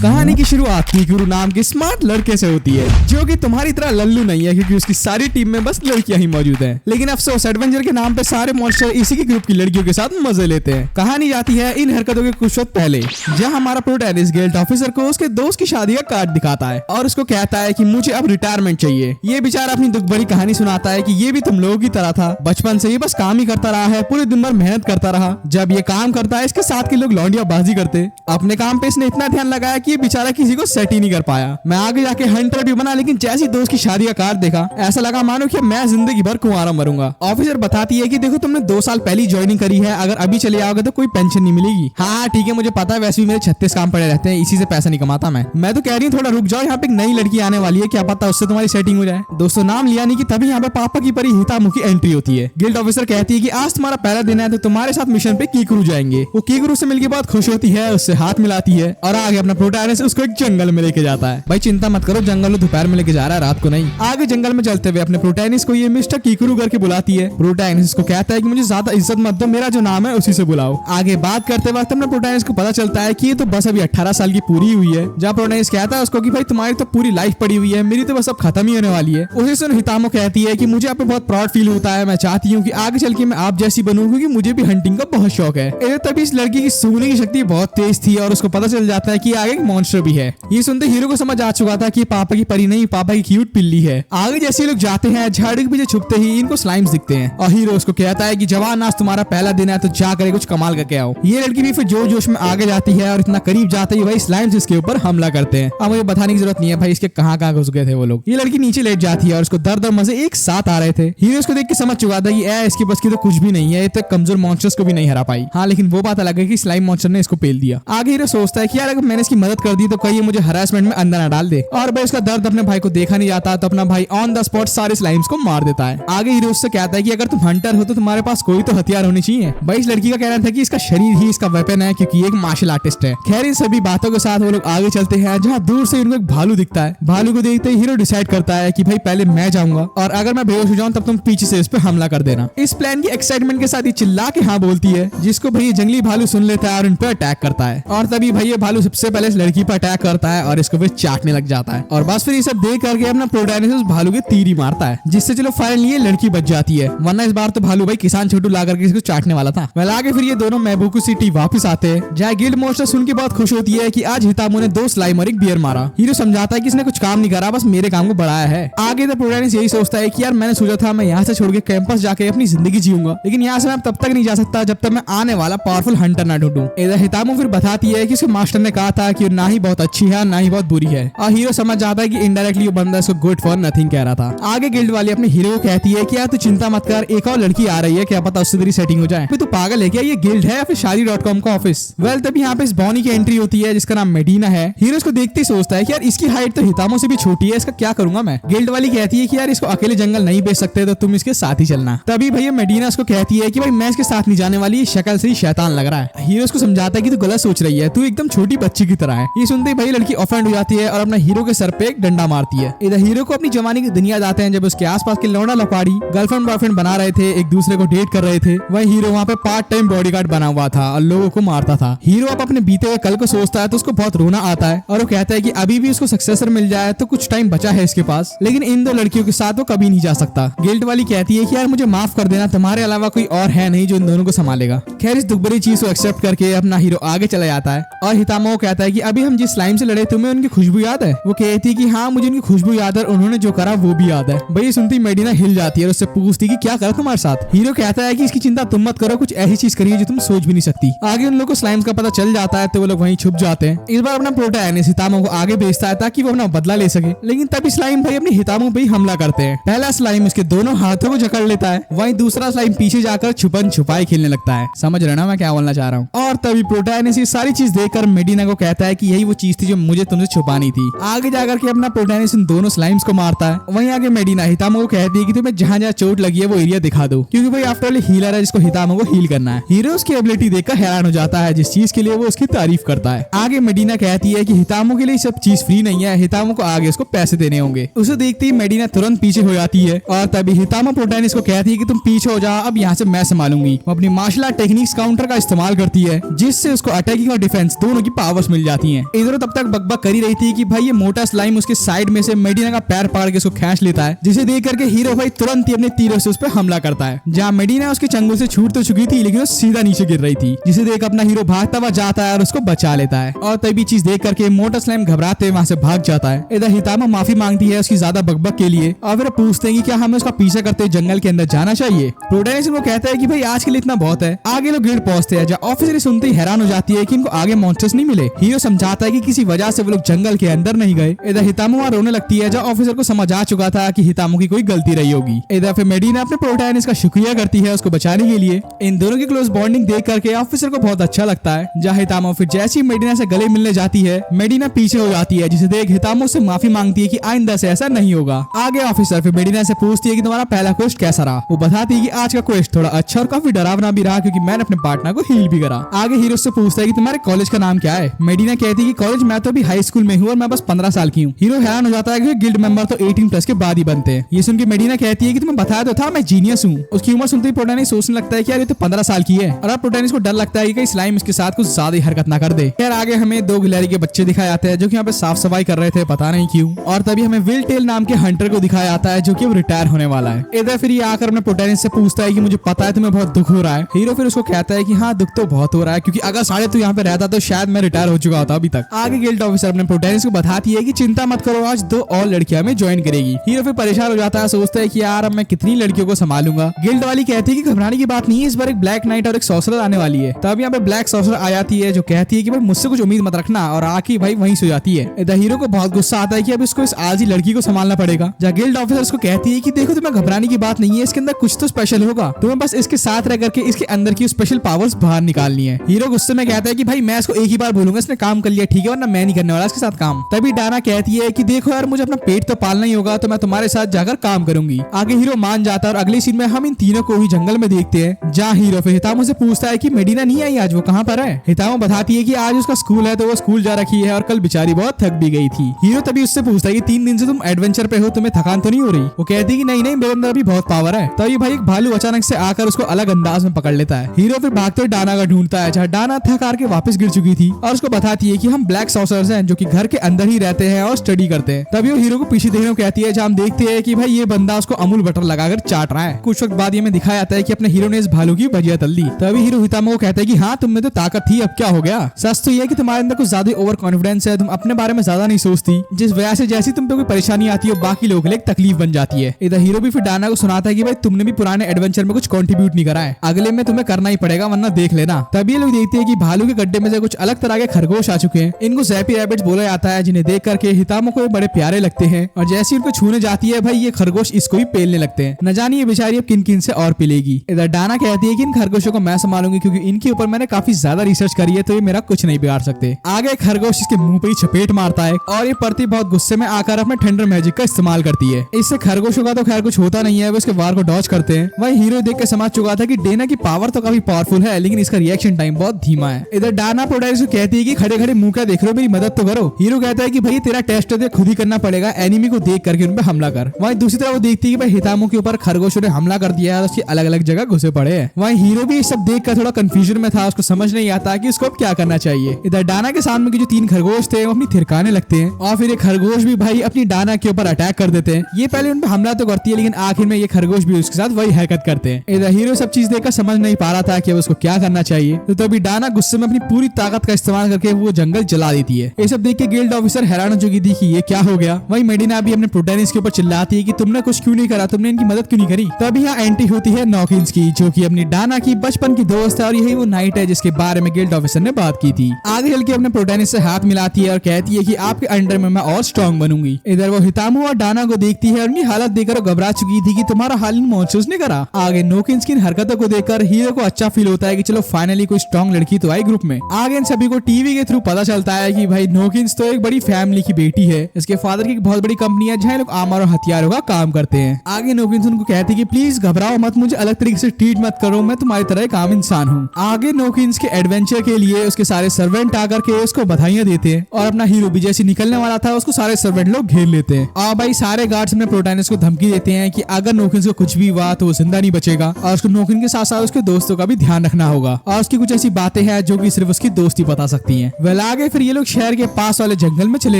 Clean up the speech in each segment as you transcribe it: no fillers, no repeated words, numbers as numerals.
कहानी की शुरुआत कीकुरू नाम के स्मार्ट लड़के से होती है, जो कि तुम्हारी तरह लल्लू नहीं है, क्योंकि उसकी सारी टीम में बस लड़कियां ही मौजूद हैं। लेकिन अफसोस एडवेंचर के नाम पे सारे मॉन्स्टर इसी की ग्रुप की लड़कियों के साथ मजे लेते हैं। कहानी जाती है इन हरकतों के कुछ वक्त पहले, जहाँ हमारा प्रोटैगनिस्ट गिल्ड ऑफिसर को उसके दोस्त की शादी का कार्ड दिखाता है और उसको कहता है कि मुझे अब रिटायरमेंट चाहिए। ये बेचारा अपनी दुख भरी कहानी सुनाता है कि ये भी तुम लोगों की तरह था, बचपन से ये बस काम ही करता रहा है, पूरे दिन भर मेहनत करता रहा। जब ये काम करता है, इसके साथ के लोग लौंडिया बाजी करते। अपने काम पे इसने इतना ध्यान लगाया कि ये बेचारा किसी को सेट ही नहीं कर पाया। मैं आगे जाके हंटर भी बना, लेकिन जैसी दोस्त की शादी का कार्ड देखा, ऐसा लगा मानो कि मैं जिंदगी भर कुंवारा मरूंगा। ऑफिसर बताती है कि देखो तुमने 2 साल पहले ज्वाइनिंग करी है, अगर अभी चले आओगे तो कोई पेंशन नहीं मिलेगी। हाँ ठीक है, मुझे पता है, वैसे भी मेरे 36 काम पड़े रहते हैं, इसी से पैसा नहीं कमाता मैं तो कह रही हूँ थोड़ा रुक जाओ, यहाँ पे एक नई लड़की आने वाली है, क्या पता उससे तुम्हारी सेटिंग हो जाए। दोस्तों नाम लिया नहीं कि तभी यहाँ पे पापा की परी हितामुखी एंट्री होती है। गिल्ड ऑफिसर कहती है कि आज तुम्हारा पहला दिन है, तो तुम्हारे साथ मिशन पे कीकुरू जाएंगे। वो कीकुरू से मिलकर बहुत खुश होती है, उससे हाथ मिलाती है और आगे अपना प्रोटैगनिस्ट उसको एक जंगल में लेके जाता है। भाई चिंता मत करो, जंगल में दोपहर में लेके जा रहा है, रात को नहीं। आगे जंगल में चलते हुए अपने प्रोटैगनिस्ट को ये मिस्टर कीकुरू करके बुलाती है। प्रोटैगनिस्ट को कहता है कि मुझे ज्यादा इज्जत मत दो, मेरा जो नाम है उसी से बुलाओ। आगे बात करते वक्त अपने प्रोटैगनिस्ट को पता चलता है कि ये तो बस अभी 18 साल की पूरी हुई है। जहाँ प्रोटैगनिस्ट कहता है उसको कि भाई तुम्हारी तो पूरी लाइफ पड़ी हुई है, मेरी तो बस अब खत्म ही होने वाली है। उसी से हितामो कहती है कि मुझे आप पे बहुत प्राउड फील होता है, मैं चाहती हूँ कि आगे चल के मैं आप जैसी बनूं, क्योंकि मुझे भी हंटिंग का बहुत शौक है। तभी इस लड़की की सूंघने की शक्ति बहुत तेज थी और उसको पता चल जाता है कि आगे एक मॉन्स्टर भी है। ये सुनते हीरो को समझ आ चुका था कि पापा की परी नहीं, पापा की क्यूट पिल्ली है। आगे जैसे लोग जाते हैं, झाड़ी के पीछे छुपते ही इनको स्लाइम्स दिखते हैं और हीरो उसको कहता है कि जवान आज तुम्हारा पहला दिन है, तो जा कर कुछ कमाल करके आओ। ये लड़की भी फिर जोश जोश में आगे जाती है और इतना करीब जाते ही भाई स्लाइम्स इसके ऊपर हमला करते हैं। अब मुझे बताने की जरूरत नहीं है भाई इसके कहाँ घुस गए थे वो लोग। ये लड़की नीचे लेट जाती है और उसको दर्द और मजे एक साथ आ रहे थे। हीरो इसको देख के समझ चुका था कि इसकी बस की तो कुछ भी नहीं है, ये तो कमजोर मॉन्स्टर्स को भी नहीं हरा पाई। हाँ लेकिन वो बात अलग है कि स्लाइम मॉन्स्टर ने इसको पेल दिया। आगे हीरो सोचता है कि यार अगर मैंने इसकी मदद कर दी तो कहीं मुझे हरासमेंट में अंदर ना डाल दे, और भाई उसका दर्द अपने भाई को देखा नहीं जाता, तो अपना भाई ऑन द स्पॉट सारे स्लाइम्स को मार देता है। आगे हीरो उससे कहता है कि अगर तुम हंटर हो तो तुम्हारे पास कोई तो हथियार होने चाहिए। भाई इस लड़की का कहना था कि इसका शरीर ही इसका वेपन है, क्योंकि ये एक मार्शल आर्टिस्ट है। खैर इन सभी बातों के साथ वो लोग आगे चलते हैं, जहाँ दूर से उनको एक भालू दिखता है। भालू को देखते ही हीरो डिसाइड करता है कि भाई पहले मैं जाऊंगा और अगर मैं बेहोश हो जाऊं तब तुम पीछे से इस पे हमला कर देना। इस प्लान की एक्साइटमेंट के साथ ही चिल्ला के हाँ बोलती है, जिसको भाई जंगली भालू सुन लेता है और इन पे अटैक करता है। और तभी भाई ये भालू सबसे पहले इस लड़की पर अटैक करता है और इसको फिर चाटने लग जाता है। और बस फिर ये सब देख करके अपना प्रोटैगनिस्ट उस भालू के तीर ही मारता है, जिससे चलो फाइनली ये लड़की बच जाती है, वरना इस बार तो भालू भाई किसान छोटू ला करके इसको चाटने वाला था। वेल आगे फिर ये दोनों मैबुकु सिटी वापस आते हैं, जहाँ गिल्ड मॉन्स्टर सुन के बहुत खुश होती है कि आज हितामो ने 2 स्लाइम और एक बियर मारा। हीरो समझाता है कि इसने कुछ काम नहीं करा, बस मेरे काम को बढ़ाया है। आगे तो प्रोटैगनिस्ट यही सोचता है कि यार मैंने सोचा था मैं यहाँ से छोड़ के कैंपस जाके अपनी जिंदगी जीऊंगा, लेकिन यहाँ से मैं तब तक नहीं जा सकता जब तक मैं आने वाला पावरफुल हंटर ना ढूंढूं। इधर हितामो फिर बताती है कि उसके मास्टर ने कहा था कि ना ही बहुत अच्छी है ना ही बहुत बुरी है, और हीरो समझ जाता है कि इनडायरेक्टली वो बंदा इसको गुड फॉर नथिंग कह रहा था। आगे गिल्ड वाली अपने हीरो को कहती है कि यार तू चिंता मत कर, एक और लड़की आ रही है, क्या पता उससे तेरी सेटिंग हो जाए। तू पागल है क्या, ये गिल्ड है या फिर शादी.com का ऑफिस। वेल तभी यहाँ पे इस बॉनी की एंट्री होती है, जिसका नाम मेडिना है। हीरो इसको देखते ही सोचता है कि यार इसकी हाइट तो हितामो से भी छोटी है, इसका क्या करूंगा मैं। गिल्ड वाली कहती है कि यार इसको अकेले जंगल नहीं भेज सकते, तो तुम इसके साथ ही चलना। तभी भैया मेडिना उसको कहती है कि भाई मैं इसके साथ नहीं जाने वाली, शक्ल से ही शैतान लग रहा है। हीरो उसको समझाता है कि तू गलत सोच रही है, तू एकदम छोटी बच्ची की तरह है। ये सुनते ही भाई लड़की ऑफेंड हो जाती है और अपना हीरो के सर पे एक डंडा मारती है। इधर हीरो को अपनी जवानी की दुनिया जाते हैं, जब उसके आसपास के लौंडा लफाड़ी गर्लफ्रेंड बॉयफ्रेंड बना रहे थे, एक दूसरे को डेट कर रहे थे। वही हीरो वहाँ पे पार्ट टाइम बॉडीगार्ड बना हुआ था और लोगों को मारता था। हीरो अब अपने बीते हुए कल को सोचता है तो उसको बहुत रोना आता है और वो कहता है कि अभी भी उसको सक्सेसर मिल जाए तो कुछ टाइम बचा है इसके पास, लेकिन इन 2 लड़कियों के साथ वो कभी नहीं जा सकता। गिल्ड वाली कहती है कि यार मुझे माफ कर देना, तुम्हारे अलावा कोई और है नहीं जो इन दोनों को संभालेगा। खैर इस दुख भरी चीज को एक्सेप्ट करके अपना हीरो आगे चला जाता है और हितामो कहता है कि अभी हम जिस स्लाइम से लड़े तुम्हें उनकी खुशबू याद है। वो कहती है कि हाँ मुझे उनकी खुशबू याद है, उन्होंने जो करा वो भी याद है। भाई सुनती मेडिना हिल जाती है और उससे पूछती कि क्या करा तुम्हारे साथ। हीरो कहता है कि इसकी चिंता तुम मत करो, कुछ ऐसी चीज करिए जो तुम सोच भी नहीं सकती। आगे उन लोगों को स्लाइम्स का पता चल जाता है तो वो लोग वहीं छुप जाते हैं। इस बार अपना प्रोटैगनिस्ट हितामो को आगे भेजता है ताकि वो अपना बदला ले सके, लेकिन तभी स्लाइम भाई अपनी हितामो पे ही हमला करते हैं। पहला स्लाइम इसके दोनों हाथों को जकड़ लेता है, वहीं दूसरा स्लाइम पीछे जाकर छुपन छुपाई खेलने लगता है। समझ रहे ना मैं क्या बोलना चाह रहा हूँ। और तभी प्रोटैगनिस्ट ये सारी चीज देखकर मेडिना को कहता है कि यही वो चीज थी जो मुझे तुमसे छुपानी थी। आगे जाकर के अपना प्रोटैगनिस्ट इन दोनों स्लाइम्स को मारता है। वहीं आगे मेडिना हितामो को कहती है कि तुम्हें जहाँ जहाँ चोट लगी है वो एरिया दिखा दो, क्योंकि भाई आफ्टर ऑल हीलर है जिसको हितामो को हील करना है। हीरो उसकी एबिलिटी देखकर हैरान हो जाता है, जिस चीज के लिए वो उसकी तारीफ करता है। आगे मेडिना कहती है कि हितामो के लिए सब चीज फ्री नहीं है, हितामो को आगे उसको पैसे देने होंगे। उसे देखते ही मेडिना तुरंत पीछे हो जाती है और तभी हितामो प्रोटैगनिस्ट को कहती है कि तुम पीछे हो जाओ, अब यहाँ से मैं संभालूंगी। वो अपनी मार्शल आर्ट टेक्निक्स काउंटर का इस्तेमाल करती है, जिससे उसको अटैकिंग और डिफेंस दोनों की पावर्स मिल जाती है। इधर तब तक बकबक करी रही थी कि भाई ये मोटा स्लाइम उसके साइड में से मेडिना का पैर पकड़ के उसको खींच लेता है, जिसे देख करके हीरो भाई तुरंत ही अपने तीरों से उस पर हमला करता है। जहाँ मेडिना उसके चंगुल से छूट तो चुकी थी लेकिन वो सीधा नीचे गिर रही थी, जिसे देख अपना हीरो भागता हुआ जाता है और उसको बचा लेता है। और तभी चीज देख करके मोटा स्लाइम घबराते वहाँ से भाग जाता है। इधर हितामा माफी मांगती है उसकी ज्यादा बकबक के लिए और फिर पूछते हैं कि क्या हमें उसका पीछा करते जंगल के अंदर जाना चाहिए। प्रोटैगनिस्ट को कहता है कि भाई आज के लिए इतना बहुत है। आगे लोग गिल्ड पहुंचते हैं जहाँ ऑफिसर सुनते ही हैरान हो जाती है कि इनको आगे मॉन्स्टर्स नहीं मिले। हीरो समझाता है कि किसी वजह से वो लोग जंगल के अंदर नहीं गए। इधर हितामो वहाँ रोने लगती है जहाँ ऑफिसर को समझ आ चुका था कि हितामो की कोई गलती रही होगी। इधर फिर मेडिना अपने प्रोटैगनिस्ट का शुक्रिया करती है उसको बचाने के लिए। इन दोनों की क्लोज बॉन्डिंग देख करके ऑफिसर को बहुत अच्छा लगता है। जहाँ हितामो फिर जैसी मेडिना से गले मिलने जाती है, मेडिना पीछे हो जाती है, जिसे देख हितामो से माफी मांगती है कि आइंदा से ऐसा नहीं होगा। आगे ऑफिसर फिर मेडिना से पूछती है कि तुम्हारा पहला क्वेस्ट कैसा रहा। वो बताती है कि आज का क्वेस्ट थोड़ा अच्छा और काफी डरावना भी रहा क्योंकि मैंने अपने पार्टनर को हील भी करा। आगे हीरो से पूछता है कि तुम्हारे कॉलेज का नाम क्या है। मेडिना कहती है कि कॉलेज मैं तो अभी हाई स्कूल में हूँ और मैं बस 15 साल की हूँ। हीरो हैरान हो जाता है कि गिल्ड मेंबर तो 18 प्लस के बाद ही बनते हैं। ये सुन के मेडिना कहती है कि तुम्हें बताया तो था मैं जीनियस हूँ। उसकी उम्र सुनते ही प्रोटैगनिस्ट सोचने लगता है कि यार ये तो 15 साल की है और अब प्रोटैगनिस्ट को डर लगता है कि कहीं स्लाइम इसके साथ कुछ ज्यादा ही हरकत ना कर दे। यार आगे हमें 2 गिलहरी के बच्चे दिखाए जाते हैं जो कि यहाँ पे साफ सफाई कर रहे थे, पता नहीं क्यों। और तभी हमें विल टेल नाम के हंटर को दिखाया जाता है जो कि अब रिटायर होने वाला है। इधर फिर ये आकर अपने प्रोटैगनिस्ट से पूछता है कि मुझे पता है तुम्हें बहुत दुख हो रहा है। हीरो फिर उसको कहता है कि हाँ दुख तो बहुत हो रहा है क्योंकि अगर साढ़े तो यहाँ पे रहता तो शायद मैं रिटायर हो चुका होता अभी तक। आगे गिल्ड ऑफिसर अपने प्रोटैगनिस्ट को बताती है कि चिंता मत करो, आज 2 और लड़कियां में ज्वाइन करेगी। हीरो फिर परेशान हो जाता है, सोचता है कि यार अब मैं कितनी लड़कियों को संभालूंगा। गिल्ड वाली कहती है कि घबराने की बात नहीं है, इस बार एक ब्लैक नाइट और एक सॉर्सरर आने वाली है। तब यहाँ पे ब्लैक सॉर्सरर आ जाती है जो कहती है कि भाई मुझसे कुछ उम्मीद मत रखना और आके भाई वहीं सो जाती है। इधर हीरो को बहुत गुस्सा आता है कि अब इसको इस आजी लड़की को संभालना पड़ेगा। जहाँ गिल्ड ऑफिसर उसको कहती है कि देखो तुम्हें घबराने की बात नहीं है, इसके अंदर कुछ तो स्पेशल होगा, तुम्हें बस इसके साथ रह करके इसके अंदर की स्पेशल पावर्स बाहर निकालनी है। हीरो गुस्से में कहता है कि भाई मैं इसको एक ही बार बोलूंगा, इसने काम कर लिया ठीक है, वरना मैं नहीं करने वाला इसके साथ काम। तभी डाना कहती है कि देखो यार मुझे अपना पेट तो पालना ही होगा, तो मैं तुम्हारे साथ जाकर काम करूंगी। आगे हीरो मान जाता है और अगले सीन में हम इन तीनों को ही जंगल में देखते हैं जहाँ हीरो फिर हितामो से पूछता है कि मेडिना नहीं आई आज, वो कहाँ पर है। हितामो बताती है कि आज उसका स्कूल है तो वो स्कूल जा रखी है और कल बेचारी बहुत थक भी गई थी। हीरो तभी उससे पूछता है कि 3 दिन से तुम एडवेंचर पे हो, तुम्हें थकान तो नहीं हो रही। वो कहती है कि नहीं नहीं मेरे अंदर अभी बहुत पावर है। तभी भाई एक भालू अचानक से आकर उसको अलग अंदाज में पकड़ लेता है। हीरो फिर भागते हुए डाना का ढूंढता है जहाँ डाना थक हार के वापस गिर चुकी थी और उसको बताती है कि हम ब्लैक सॉर्सरर्स हैं जो कि घर के अंदर ही रहते हैं और स्टडी करते हैं। तभी वो हीरो को पीछे देखने को कहती है जहाँ हम देखते हैं कि भाई ये बंदा उसको अमूल बटर लगाकर चाट रहा है। कुछ वक्त बाद ये में दिखाया जाता है कि अपने हीरो ने इस भालू की भजिया तल दी। तभी हीरो हितामो को कहता है कि हाँ तुम में तो ताकत थी, अब क्या हो गया। सच तो ये कि तुम्हारे अंदर कुछ ज्यादा ओवर कॉन्फिडेंस है, तुम अपने बारे में ज्यादा नहीं सोचती, जिस वजह से जैसी तुम पे कोई परेशानी आती है बाकी लोगों के लिए एक तकलीफ बन जाती है। इधर हीरो भी फिर डाना को सुनाता है कि भाई तुमने भी पुराने एडवेंचर में कुछ कंट्रीब्यूट नहीं करा है, अगले में तुम्हें करना ही पड़ेगा वरना देख लेना। तभी लोग देखते हैं कि भालू के गड्ढे में से कुछ अलग तरह के खरगोश आ चुके हैं। इनको ज़ैपी रैबिट्स बोला जाता है, जिन्हें देख करके हितामो को बड़े प्यारे लगते हैं और जैसे उनको छूने जाती है भाई ये खरगोश इसको ही पेलने लगते हैं। न जानिए बेचारी अब किन किन से और पिलेगी। इधर डाना कहती है कि इन खरगोशों को मैं संभालूंगी क्योंकि इनके ऊपर मैंने काफी ज्यादा रिसर्च करी है, तो ये मेरा कुछ नहीं बिगाड़ सकते। आगे खरगोश इसके मुंह पे ही चपेट मारता है और ये परती बहुत गुस्से में आकर अपने ठंडर मैजिक का इस्तेमाल करती है। इससे खरगोशों का तो खैर कुछ होता नहीं है, वो इसके वार को डॉज करते हैं। वही हीरो देख के समझ चुका था कि डेना की पावर तो काफी पावरफुल है लेकिन इसका रिएक्शन टाइम बहुत धीमा है। इधर डाना प्रोटैगनिस्ट को कहती है कि खड़े खड़े मुंह क्या देख रहे हो, मेरी मदद तो करो। हीरो कहता है कि भाई तेरा टेस्ट तो खुद ही करना पड़ेगा, एनिमी को देख करके उन पे हमला कर। वहीं दूसरी तरफ वो देखती है कि भाई हितामो के ऊपर खरगोशों ने हमला कर दिया है, उसकी अलग अलग जगह घुसे पड़े हैं। वहीं हीरो भी सब देख कर थोड़ा कंफ्यूजन में था, उसको समझ नहीं आता कि उसको अब क्या करना चाहिए। इधर डाना के सामने के जो 3 खरगोश थे वो अपनी थिरकाने लगते हैं और फिर ये खरगोश भी भाई अपनी डाना के ऊपर अटैक कर देते हैं। ये पहले उन पर हमला तो करती है लेकिन आखिर में ये खरगोश भी उसके साथ वही हरकत करते हैं। इधर हीरो सब चीज देखकर समझ नहीं पा रहा था कि उसको क्या करना चाहिए, तो तभी डाना गुस्से में अपनी पूरी ताकत का इस्तेमाल करके वो जंगल जला देती है। ये सब देख के गिल्ड ऑफिसर हैरान हो चुकी थी कि ये क्या हो गया। वही मेडिना भी अपने प्रोटैगनिस्ट के ऊपर चिल्लाती है कि तुमने कुछ क्यों नहीं करा, तुमने इनकी मदद क्यों नहीं करी। तभी यहाँ एंट्री होती है नॉकिंस की, जो कि अपनी डाना की बचपन की दोस्त है और यही वो नाइट है जिसके बारे में गिल्ड ऑफिसर ने बात की थी। आगे चल के अपने प्रोटैगनिस्ट से हाथ मिलाती है और कहती है कि आपके अंडर में मैं और स्ट्रॉन्ग बनूंगी। इधर वो हितामो और डाना को देखती है और उनकी हालत देखकर वो घबरा चुकी थी कि तुम्हारा हाल इन मॉन्स्टर्स ने करा। आगे नोकिंस की हरकतों को देखकर हीरो को अच्छा फील होता है कि चलो फाइनली कोई स्ट्रॉन्ग लड़की तो आई ग्रुप में। आगे इन सभी को टीवी के थ्रू पता चलता है कि भाई नोकिंस तो एक बड़ी फैमिली की बेटी है, इसके फादर की एक बहुत बड़ी कंपनी है जहाँ लोग आर्मर और हथियारों का काम करते हैं। आगे नोकिंस उनको कहती है कि प्लीज घबराओ मत, मुझे अलग तरीके से ट्रीट मत करो, मैं तुम्हारी तरह एक आम इंसान हूँ। आगे नोकिंस के एडवेंचर के लिए उसके सारे सर्वेंट आकर के उसको बधाइयां देते हैं और अपना हीरो भी जैसे निकलने वाला था उसको सारे सर्वेंट लोग घेर लेते हैं। और भाई सारे गार्ड्स अपने प्रोटैगनिस्ट को धमकी देते हैं कि अगर नोकिंस को कुछ भी हुआ तो वो जिंदा नहीं बचेगा और उसको नोकिन के साथ साथ उसके दोस्तों का भी ध्यान रखना होगा और उसकी कुछ ऐसी बातें हैं जो कि सिर्फ उसकी दोस्ती बता सकती हैं। वेल आगे फिर ये लोग शहर के पास वाले जंगल में चले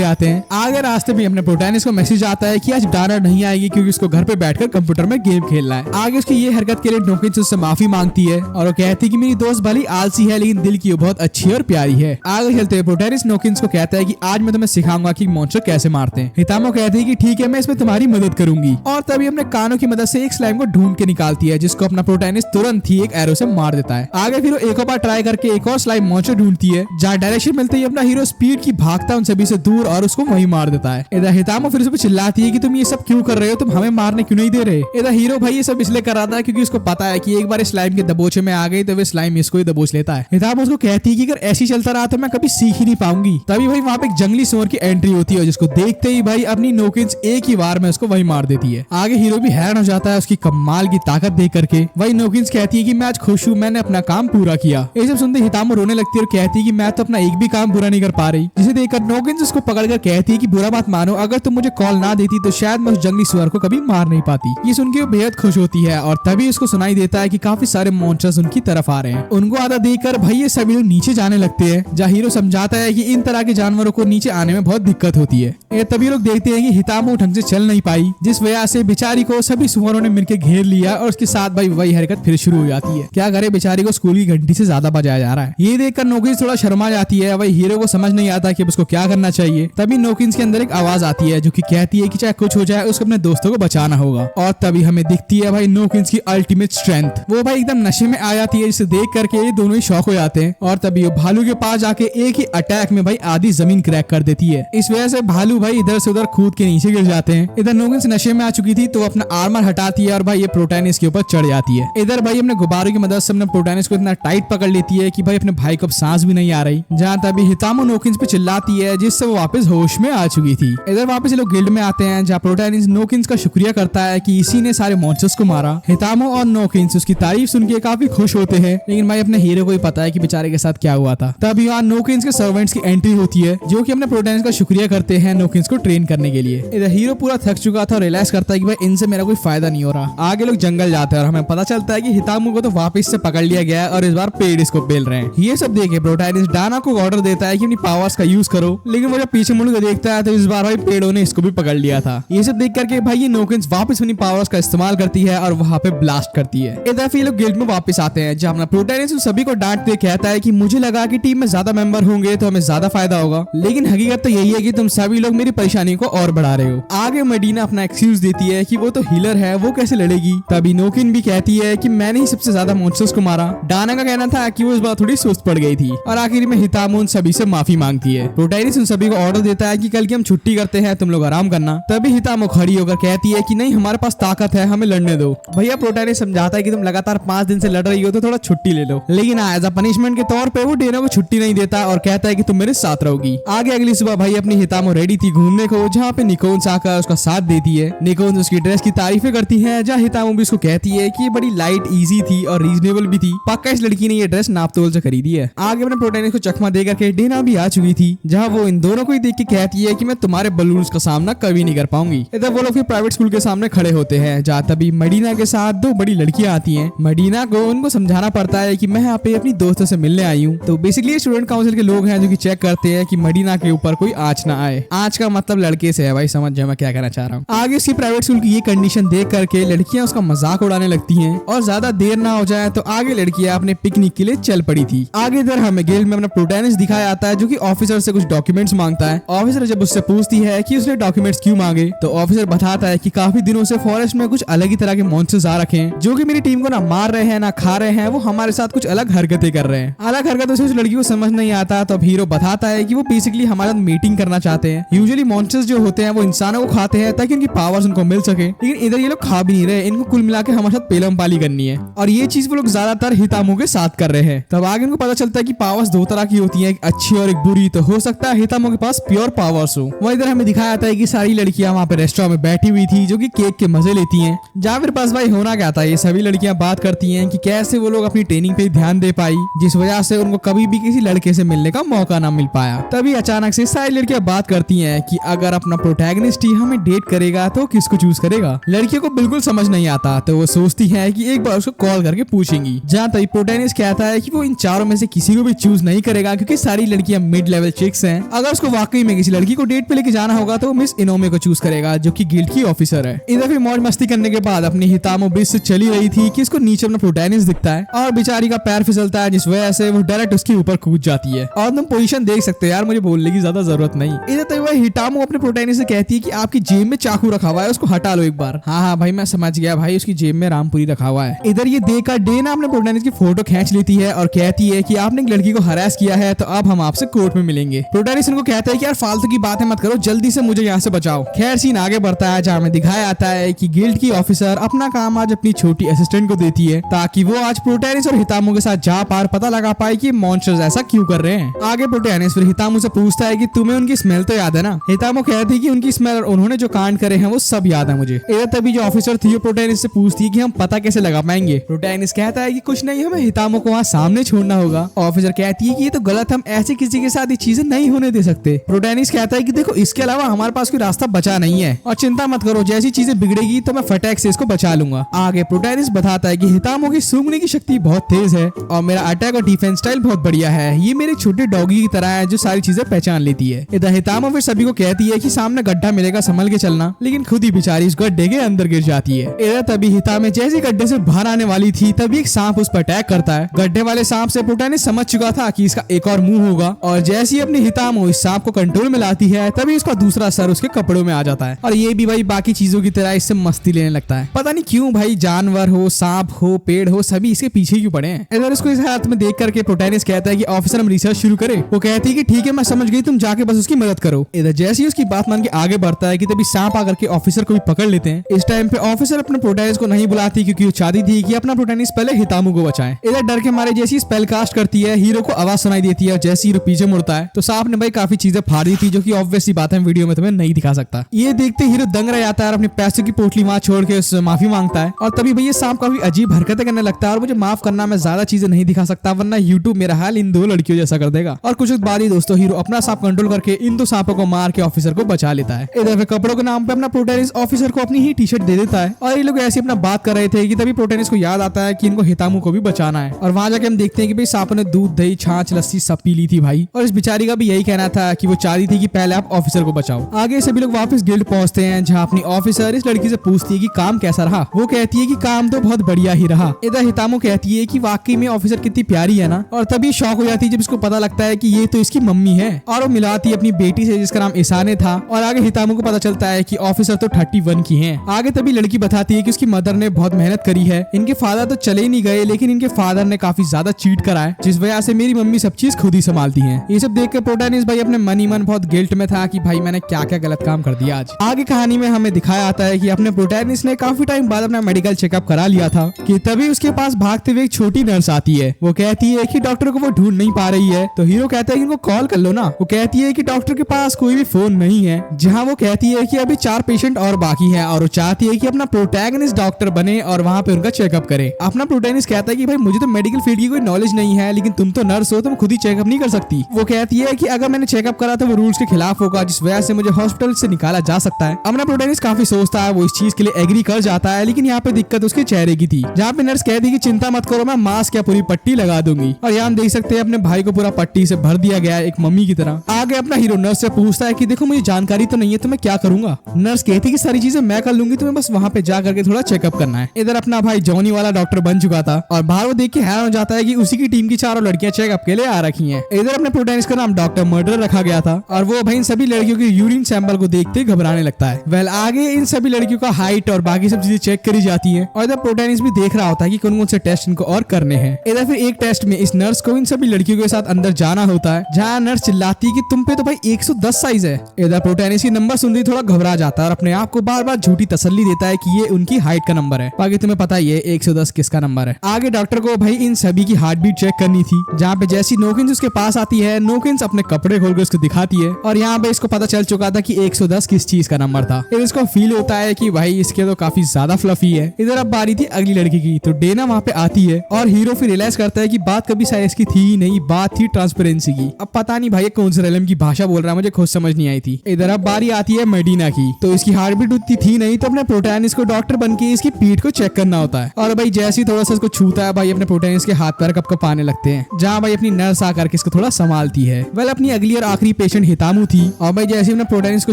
जाते हैं। आगे रास्ते में अपने प्रोटैगनिस्ट को मैसेज आता है कि आज डाना नहीं आएगी क्योंकि उसको घर पे बैठकर कंप्यूटर में गेम खेलना है। आगे उसकी ये हरकत के लिए नोकिन्स उससे माफी मांगती है और वो कहती है कि मेरी दोस्त भली आलसी है लेकिन दिल की वो बहुत अच्छी और प्यारी है। आगे चलते हुए प्रोटैगनिस्ट नोकिन्स को कहता है कि आज मैं तुम्हें सिखाऊंगा कि मॉन्स्टर कैसे मारते हैं। हितामो कहती है कि ठीक है, मैं इसमें तुम्हारी मदद करूंगी और तभी अपने कानों की मदद से एक स्लाइम को ढूंढ के निकालती है जिसको अपना प्रोटैगनिस्ट तुरंत ही एक एरो से मार देता है। आगे फिर वो एक और बार ट्राई करके एक और स्लाइम मॉन्स्टर ढूंढती है जहाँ डायरेक्शन मिलते ही अपना हीरो स्पीड की भागता उन सभी से दूर और उसको वही मार देता है। इधर हितामो फिर उसको चिल्लाती है कि तुम ये सब क्यों कर रहे हो, तुम हमें मारने क्यों नहीं दे रहे। इधर हीरो भाई ये सब इसलिए कर रहा था क्योंकि उसको पता है कि एक बार स्लाइम के दबोचे में आ गई तो वे स्लाइम इसको ही दबोच लेता है। हितामो उसको कहती है कि अगर ऐसी चलता रहा तो मैं कभी सीख ही नहीं पाऊंगी। तभी भाई वहाँ पे एक जंगली सुअर की एंट्री होती है जिसको देखते ही भाई अपनी नोकिन्स एक ही बार में उसको वही मार देती है। आगे हीरो भी हैरान हो जाता है उसकी कमाल की ताकत देख करके। वही नोकिन्स कहती है कि मैं आज खुश हूँ, मैंने अपना काम पूरा किया। ये सब सुनते हितामो रोने लगती है और कहती है कि मैं तो अपना एक भी काम पूरा नहीं कर पा रही। जिसे देखकर नोकिन्स उसको पकड़कर कहती है कि बुरा बात मानो, अगर तुम मुझे कॉल ना देती तो शायद मैं उस जंगली सुअर को कभी मार नहीं पाती। ये सुन के वो बेहद खुश होती है और तभी उसको सुनाई देता है कि काफी सारे मॉन्स्टर्स उनकी तरफ आ रहे हैं। उनको आधा देखकर भाई ये सभी लोग नीचे जाने लगते हैं जहाँ हीरो समझाता है कि इन तरह के जानवरों को नीचे आने में बहुत दिक्कत होती है। तभी लोग देखते हैं कि हितामो ढंग से चल नहीं पाई जिस वजह से बेचारी को सभी सुअरों ने मिलकर घेर लिया और उसके साथ भाई वही हरकत फिर शुरू हो जाती है। क्या करे, बेचारी को स्कूल की घंटी से ज्यादा बजाया जा रहा है। ये देखकर नोकिन्स थोड़ा शर्मा जाती है। वही हीरो को समझ नहीं आता कि अब उसको क्या करना चाहिए। तभी नोकिन्स के अंदर एक आवाज आती है जो कि कहती है कि चाहे कुछ हो जाए उसको अपने दोस्तों को बचाना होगा। और तभी हमें दिखती है भाई नोकिन्स की अल्टीमेट स्ट्रेंथ। वो भाई एकदम नशे में आ जाती है जिसे देख करके ये दोनों ही शौक हो जाते हैं और तभी वो भालू के पास जाके एक ही अटैक में भाई आधी जमीन क्रैक कर देती है। इस वजह से भालू भाई इधर से उधर कूद के नीचे गिर जाते हैं। इधर नोकिन्स नशे में आ चुकी थी तो वो अपना आर्मर हटाती है और भाई ये प्रोटैगनिस्ट के ऊपर चढ़ जाती है। इधर भाई अपने गुब्बारों की मदद से अपने प्रोटैगनिस्ट को इतना टाइट पकड़ लेती है कि भाई अपने भाई को अब सांस भी नहीं आ रही। जहाँ तभी हितामो नोकिन्स पे चिल्लाती है जिससे वो वापस होश में आ चुकी थी। इधर वापस लोग गिल्ड में आते हैं जहाँ प्रोटैगनिस्ट नोकिन्स का शुक्रिया करता है कि इसी ने सारे मॉन्स्टर्स को मारा। हितामो और नोकिन्स उसकी तारीफ सुन के काफी खुश होते हैं लेकिन भाई अपने हीरो को ही पता है कि बेचारे के साथ क्या हुआ था। तभी यहाँ नोकिन्स के सर्वेंट्स की एंट्री होती है जो कि अपने प्रोटैगनिस्ट का शुक्रिया करते हैं नोकिन्स को ट्रेन करने के लिए। इधर हीरो पूरा थक चुका था और रियलाइज करता है कि भाई इनसे मेरा कोई फायदा नहीं हो रहा। आगे लोग जंगल जाते हैं और हमें पता चलता है कि हितामो को तो वापस से पकड़ लिया गया है और इस बार पेड़ इसको बेल रहे हैं। ये सब देखे प्रोटैगनिस्ट डाना को ऑर्डर देता है कि अपनी पावर्स का यूज करो लेकिन वो जब पीछे मुड़ के देखता है तो इस बार भाई पेड़ों ने इसको भी पकड़ लिया था। ये सब देख करके भाई ये नोकिन्स वापस अपनी पावर्स का इस्तेमाल करती है और वहाँ पे ब्लास्ट करती है। इधर फिर लोग गिल्ड में वापस आते हैं जहाँ अपना प्रोटैगनिस्ट सभी को डांटते कहता है कि मुझे लगा कि टीम में ज्यादा मेंबर होंगे तो हमें ज्यादा फायदा होगा लेकिन हकीकत तो यही है कि तुम सभी लोग मेरी परेशानी को और बढ़ा रहे हो। आगे मडीना अपना एक्सक्यूज देती है कि वो तो हीलर है, वो कैसे लड़ेगी। तभी नोकिन भी कहती है कि मैंने ही सबसे ज्यादा मॉन्स्टर्स को मारा। डाना का कहना था कि वो इस बार थोड़ी सुस्त पड़ गई थी और आखिर में हितामो उन सभी से माफी मांगती है। प्रोटैगनिस्ट उन सभी को ऑर्डर देता है कि कल की हम छुट्टी करते हैं, तुम लोग आराम करना। तभी हितामो खड़ी होकर कहती है कि नहीं, हमारे पास ताकत है, हमें लड़ने दो। भैया प्रोटैगनिस्ट समझाता है कि तुम लगातार 5 दिन से लड़ रही हो तो थोड़ा छुट्टी ले लो, लेकिन एज अ पनिशमेंट के तौर पे वो डेना को छुट्टी नहीं देता और कहता है कि तुम मेरे साथ रहोगी। आगे अगली सुबह भाई अपनी हितामो रेडी थी घूमने को जहाँ पे निकोन्स आकर उसका साथ देती है। निकोन्स उसकी ड्रेस की तारीफें करती है जहाँ हितामो भी उसको कहती है कि ये बड़ी लाइट, इजी थी और रीजनेबल भी थी। पक्का इस लड़की ने ये ड्रेस नापतोल से खरीदी है। आगे अपने प्रोटैगनिस्ट को चकमा देकर के डेना भी आ चुकी थी जहाँ वो इन दोनों को ही देख के कहती है कि मैं तुम्हारे बलून्स का सामना कभी नहीं कर पाऊंगी। इधर वो लोग फिर प्राइवेट स्कूल के सामने खड़े होते हैं जहाँ तभी मडीना के साथ 2 बड़ी लड़कियां आती हैं। मडीना को उनको समझाना पड़ता है कि मैं यहाँ पे अपनी दोस्तों से मिलने आई हूँ। तो बेसिकली स्टूडेंट काउंसिल के लोग हैं जो कि चेक करते हैं कि मडीना के ऊपर कोई आँच ना आए। आँच का मतलब लड़के से है, भाई समझ जाए मैं क्या कहना चाह रहा हूँ। आगे उसकी प्राइवेट स्कूल की ये कंडीशन देख करके लड़कियां उसका मजाक उड़ाने लगती हैं और ज्यादा देर ना हो जाए तो आगे लड़कियां अपने पिकनिक के लिए चल पड़ी थी। आगे इधर हमें गिल्ड में अपना प्रोटैगनिस्ट दिखाया जाता है जो कि ऑफिसर से कुछ डॉक्यूमेंट्स मांगता है। ऑफिसर जब उससे पूछती है कि उसने डॉक्यूमेंट्स क्यों मांगे तो ऑफिसर बताता है कि काफी दिनों से फॉरेस्ट में कुछ अलग ही तरह के मॉन्स्टर्स आ रखे हैं जो कि मेरी टीम को ना मार रहे हैं ना खा रहे हैं, वो हमारे साथ कुछ अलग हरकतें कर रहे हैं। अलग हरकतों से उस लड़की को समझ नहीं आता तो अब हीरो बताता है कि वो बेसिकली हमारे साथ मीटिंग करना चाहते हैं। यूजुअली मॉन्स्टर्स जो होते हैं वो इंसानों को खाते हैं ताकि उनकी पावर्स उनको मिल सके, लेकिन इधर ये लोग खा भी नहीं रहे, इनको कुल मिला के हमारे साथ पेलम पाली करनी है और ये चीज वो लोग ज्यादातर हितामो के साथ कर रहे हैं। तब आगे उनको पता चलता है कि पावर्स 2 तरह की होती है, एक अच्छी और एक बुरी। तो हो सकता है हितामो के पास प्योर पावर्स हो। वह इधर हमें दिखाया जाता है कि सारी लड़कियां वहाँ पे रेस्टोरेंट में बैठी हुई थी जो कि केक के मजे लेती हैं। जहाँ फिर पास भाई होना क्या था, ये सभी लड़कियां बात करती हैं कि कैसे वो लोग अपनी ट्रेनिंग पे ध्यान दे पाई जिस वजह से उनको कभी भी किसी लड़के से मिलने का मौका ना मिल पाया। तभी अचानक से सारी लड़कियां बात करती हैं कि अगर अपना प्रोटैगनिस्ट ही हमें डेट करेगा तो किसको चूज करेगा। लड़कियों को बिल्कुल समझ नहीं आता तो वो सोचती है कि एक बार उसको कॉल करके पूछेंगी। जहाँ तभी प्रोटैगनिस्ट कहता है कि वो इन चारों में से किसी को भी चूज नहीं करेगा क्योंकि सारी लड़कियां मिड लेवल चिक्स हैं। अगर उसको वाकई में किसी लड़की को डेट पे लेके जाना होगा तो मिस इनोमे को चूज करेगा, जो कि गिल्ड की ऑफिसर है। इधर फिर मौज मस्ती करने के बाद अपनी हितामो बीच से चली रही थी कि इसको नीचे अपना प्रोटैगनिस्ट दिखता है और बेचारी का पैर फिसलता है, जिस वजह से वो डायरेक्ट उसके ऊपर कूद जाती है। और तुम पोजीशन देख सकते हो यार, मुझे बोलने की ज्यादा जरूरत नहीं। इधर तक वह हितामो अपने प्रोटैगनिस्ट से कहती है कि आपकी जेब में चाकू रखा हुआ है, उसको हटा लो एक बार। हाँ भाई मैं समझ गया भाई, उसकी जेब में रामपुरी रखा हुआ है। इधर ये देखकर डेना अपने प्रोटैगनिस्ट की फोटो खींच लेती है और कहती है कि आपने एक लड़की को हरास किया है, तो अब हम आपसे कोर्ट में मिलेंगे। प्रोटैगनिस्ट उनको कहता है कि यार फालतू की बातें मत करो, जल्दी से मुझे यहाँ से बचाओ। खैर सीन आगे बढ़ता है, जहाँ में दिखाया आता है कि गिल्ड की ऑफिसर अपना काम आज अपनी छोटी असिस्टेंट को देती है, ताकि वो आज प्रोटैगनिस्ट और हितामो के साथ जा पार पता लगा पाए कि मॉन्स्टर्स ऐसा क्यों कर रहे हैं। आगे प्रोटैगनिस्ट फिर हितामो से पूछता है कि तुम्हें उनकी स्मेल तो याद है ना। हितामो कहती है कि उनकी स्मेल और उन्होंने जो कांड करे हैं वो सब याद है मुझे। इधर तभी जो ऑफिसर थी वो प्रोटैगनिस्ट से पूछती है कि हम पता कैसे लगा पाएंगे। प्रोटैगनिस्ट कहता है कि कुछ नहीं, हमें हितामो को वहाँ सामने छोड़ना होगा। ऑफिसर कहती है कि ये तो गलत, हम ऐसे किसी के साथ ये चीजें नहीं होने दे सकते। प्रोटैगनिस्ट कहता है कि देखो इसके अलावा हमारे पास कोई रास्ता बचा नहीं है और चिंता मत करो, जैसी चीजें बिगड़ेगी तो मैं फटाक से इसको बचा लूंगा। आगे प्रोटैगनिस्ट बताता है कि हितामो की सूंघने की शक्ति बहुत तेज है और मेरा अटैक और डिफेंस स्टाइल बहुत बढ़िया है। ये मेरे छोटे डॉगी की तरह है जो सारी चीजें पहचान लेती है। इधर हितामो फिर सभी को कहती है कि सामने गड्ढा मिलेगा, संभल के चलना, लेकिन खुद ही बेचारी इस गड्ढे के अंदर गिर जाती है। इधर तभी हितामे जैसे गड्ढे से बाहर आने वाली थी तभी एक सांप उस पर अटैक करता है। गड्ढे वाले सांप से प्रोटैगनिस्ट समझ चुका था कि इसका एक और मुंह होगा और जैसे ही अपनी हितामो इस सांप को कंट्रोल में लाती है तभी इसका दूसरा सर उसके कपड़ों में आ जाता है और ये भी भाई बाकी चीजों की तरह इससे मस्ती लेने लगता है। पता नहीं क्यों भाई, जानवर हो, सांप हो, पेड़ हो, सभी इसके पीछे क्यों पड़े हैं। इधर इसको इस हालत में देख करके प्रोटैगनिस्ट कहता है कि ऑफिसर हम रिसर्च शुरू करें। वो कहती है कि ठीक है मैं समझ गई, तुम जाके बस उसकी मदद करो। इधर जैसे ही उसकी बात मान के आगे बढ़ता है कि तभी सांप आकर के ऑफिसर को भी पकड़ लेते हैं। इस टाइम पे ऑफिसर अपने प्रोटैगनिस्ट को नहीं बुलाती क्योंकि वो चाहती थी कि अपना प्रोटैगनिस्ट पहले हितामो को बचाए। इधर डर के मारे जैसी स्पेल कास्ट करती है, हीरो को आवाज सुनाई देती है और जैसे हीरो पीछे मुड़ता है तो सांप ने भाई काफी चीजें फाड़ दी थी, जो कि ऑब्वियसली बात है वीडियो में तुम्हें नहीं दिखा सकता। ये देखते हीरो दंग रह जाता है और अपने पैसों की पोटली वहां छोड़ के उससे माफी मांगता है और तभी भैया सांप काफी अजीब हरकतें करने लगता है और मुझे माफ करना, मैं ज्यादा चीजें नहीं दिखा सकता वरना यूट्यूब मेरा हाल इन दो लड़कियों जैसा कर देगा। और कुछ बाद ही दोस्तों हीरो अपना सांप कंट्रोल करके इन दो सांपों को मार के ऑफिसर को बचा लेता है। इधर फिर कपड़ों के नाम पे अपना प्रोटैगनिस्ट ऑफिसर को अपनी ही टी शर्ट दे देता है और ये लोग ऐसे अपना बात कर रहे थे कि तभी प्रोटैगनिस्ट को याद आता है कि इनको हितामो को भी बचाना है। और वहां जाके हम देखते हैं कि भाई सांपों ने दूध, दही, छाछ, लस्सी सब पी ली थी भाई, और इस बेचारी का भी यही कहना था कि वो चाह रही थी कि पहले आप ऑफिसर को बचाओ। आगे सभी लोग वापस गिल्ड पहुंचते हैं, जहाँ अपनी ऑफिसर इस लड़की से पूछती है कि काम कैसा रहा। वो कहती है कि काम तो बहुत बढ़िया ही रहा। इधर हितामो कहती है कि वाकई में ऑफिसर कितनी प्यारी है ना, और तभी शॉक हो जाती है जब इसको पता लगता है कि ये तो इसकी मम्मी है और वो मिलाती है अपनी बेटी से जिसका नाम ईसाने था। और आगे हितामो को पता चलता है कि ऑफिसर तो 31 की हैं। आगे तभी लड़की बताती है कि उसकी मदर ने बहुत मेहनत करी है, इनके फादर तो चले नहीं गए लेकिन इनके फादर ने काफी ज्यादा चीट करा है, जिस वजह से मेरी मम्मी सब चीज खुद ही संभालती है। ये सब देख कर प्रोटैगनिस्ट भाई अपने मन ही मन बहुत गिल्ट में था कि भाई मैंने क्या क्या गलत काम कर दिया आज। आगे कहानी में हमें दिखाया आता है कि अपने प्रोटैगनिस्ट ने काफी टाइम बाद अपना मेडिकल चेकअप करा लिया था कि तभी उसके पास भागते हुए एक छोटी नर्स आती है। वो कहती है कि डॉक्टर को वो ढूंढ नहीं पा रही है, तो हीरो कहता है कि इनको कॉल कर लो ना। वो कहती है कि डॉक्टर के पास कोई भी फोन नहीं है, जहाँ वो कहती है कि अभी 4 पेशेंट और बाकी हैं और वो चाहती है कि अपना प्रोटैगनिस्ट डॉक्टर बने और वहाँ पे उनका चेकअप करे। अपना प्रोटैगनिस्ट कहता है कि भाई मुझे तो मेडिकल फील्ड की कोई नॉलेज नहीं है, लेकिन तुम तो नर्स हो, तुम खुद ही चेकअप नहीं कर सकती। वो कहती है कि अगर मैंने चेकअप करा तो वो रूल्स के खिलाफ होगा, जिस वजह से मुझे हॉस्पिटल से निकाला जा सकता है। अपना प्रोटैगनिस्ट काफी सोचता है, वो इस चीज के लिए एग्री कर जाता है, लेकिन यहाँ पे दिक्कत उसके चेहरे की थी, जहाँ पे नर्स कहती है कि चिंता मत करो, मैं मास्क या पूरी पट्टी लगा दूंगी। और यहाँ हम देख सकते हैं अपने भाई को पूरा पट्टी से भर दिया गया है एक मम्मी की तरह। आगे अपना हीरो नर्स से पूछता है कि देखो मुझे जानकारी तो नहीं है तो मैं क्या करूंगा। नर्स कहती है कि सारी चीजें मैं कर लूंगी, तुम्हें बस वहाँ पे जा करके थोड़ा चेकअप करना है। इधर अपना भाई जॉनी वाला डॉक्टर बन चुका था और बाहर वो देख के हैरान हो जाता है कि उसी की टीम की 4 लड़कियां चेकअप के लिए आ रखी हैं। इधर अपने प्रोटैगनिस्ट का नाम डॉक्टर मर्डर रखा गया था और वो भाई इन सभी लड़कियों के यूरिन सैंपल को देखते घबराने लगता है। वेल आगे इन सभी लड़कियों का हाइट और बाकी सब चीजें चेक करी जाती है और इधर प्रोटैगनिस्ट भी देख रहा होता है कि कौन कौन से टेस्ट इनको और करने हैं। इधर फिर एक टेस्ट में इस नर्स को इन सभी लड़कियों के साथ अंदर जाना होता है, जहाँ नर्स चिल्लाती है कि तुम पे तो भाई 110 साइज है। इधर प्रोटैगनिस्ट की नंबर सुनते ही थोड़ा घबरा जाता है और अपने आप को बार बार झूठी तसल्ली देता है कि ये उनकी हाइट का नंबर है, बाकी तुम्हें पता ही है 110 किसका नंबर है। आगे डॉक्टर को भाई इन सभी की हार्ट बीट चेक करनी थी, जहाँ पे जैसी नोकिंस उसके पास आती है, नोकिंस अपने कपड़े खोल के उसको दिखाती है और यहाँ पे इसको पता चल चुका था कि 110 किस चीज का नंबर था। फिर इसको फील होता है कि भाई इसके तो काफी ज्यादा फ्लफी है। इधर अब बारी थी अगली लड़की की, तो डेना वहाँ पे आती है और हीरो फिर रियलाइज करता है कि बात कभी साइज की थी ही नहीं, बात थी ट्रांसपेरेंसी की। अब पता नहीं भाई कौन से रेलम की भाषा बोल रहा है, मुझे खुद समझ नहीं आई थी। इधर अब बारी आती है मेडिना की, तो इसकी हार्ट बीट उतनी थी नहीं, तो अपने प्रोटैगनिस्ट को डॉक्टर बन के इसकी पीठ को चेक करना होता है और भाई जैसे ही थोड़ा सा इसको छूता है भाई अपने प्रोटैगनिस्ट के हाथ पैर कप आने लगते हैं, जहाँ भाई अपनी नर्स आकर आके इसको थोड़ा संभालती है। वेल अपनी अगली और आखिरी पेशेंट हितामू थी और भाई जैसे अपने प्रोटैगनिस्ट को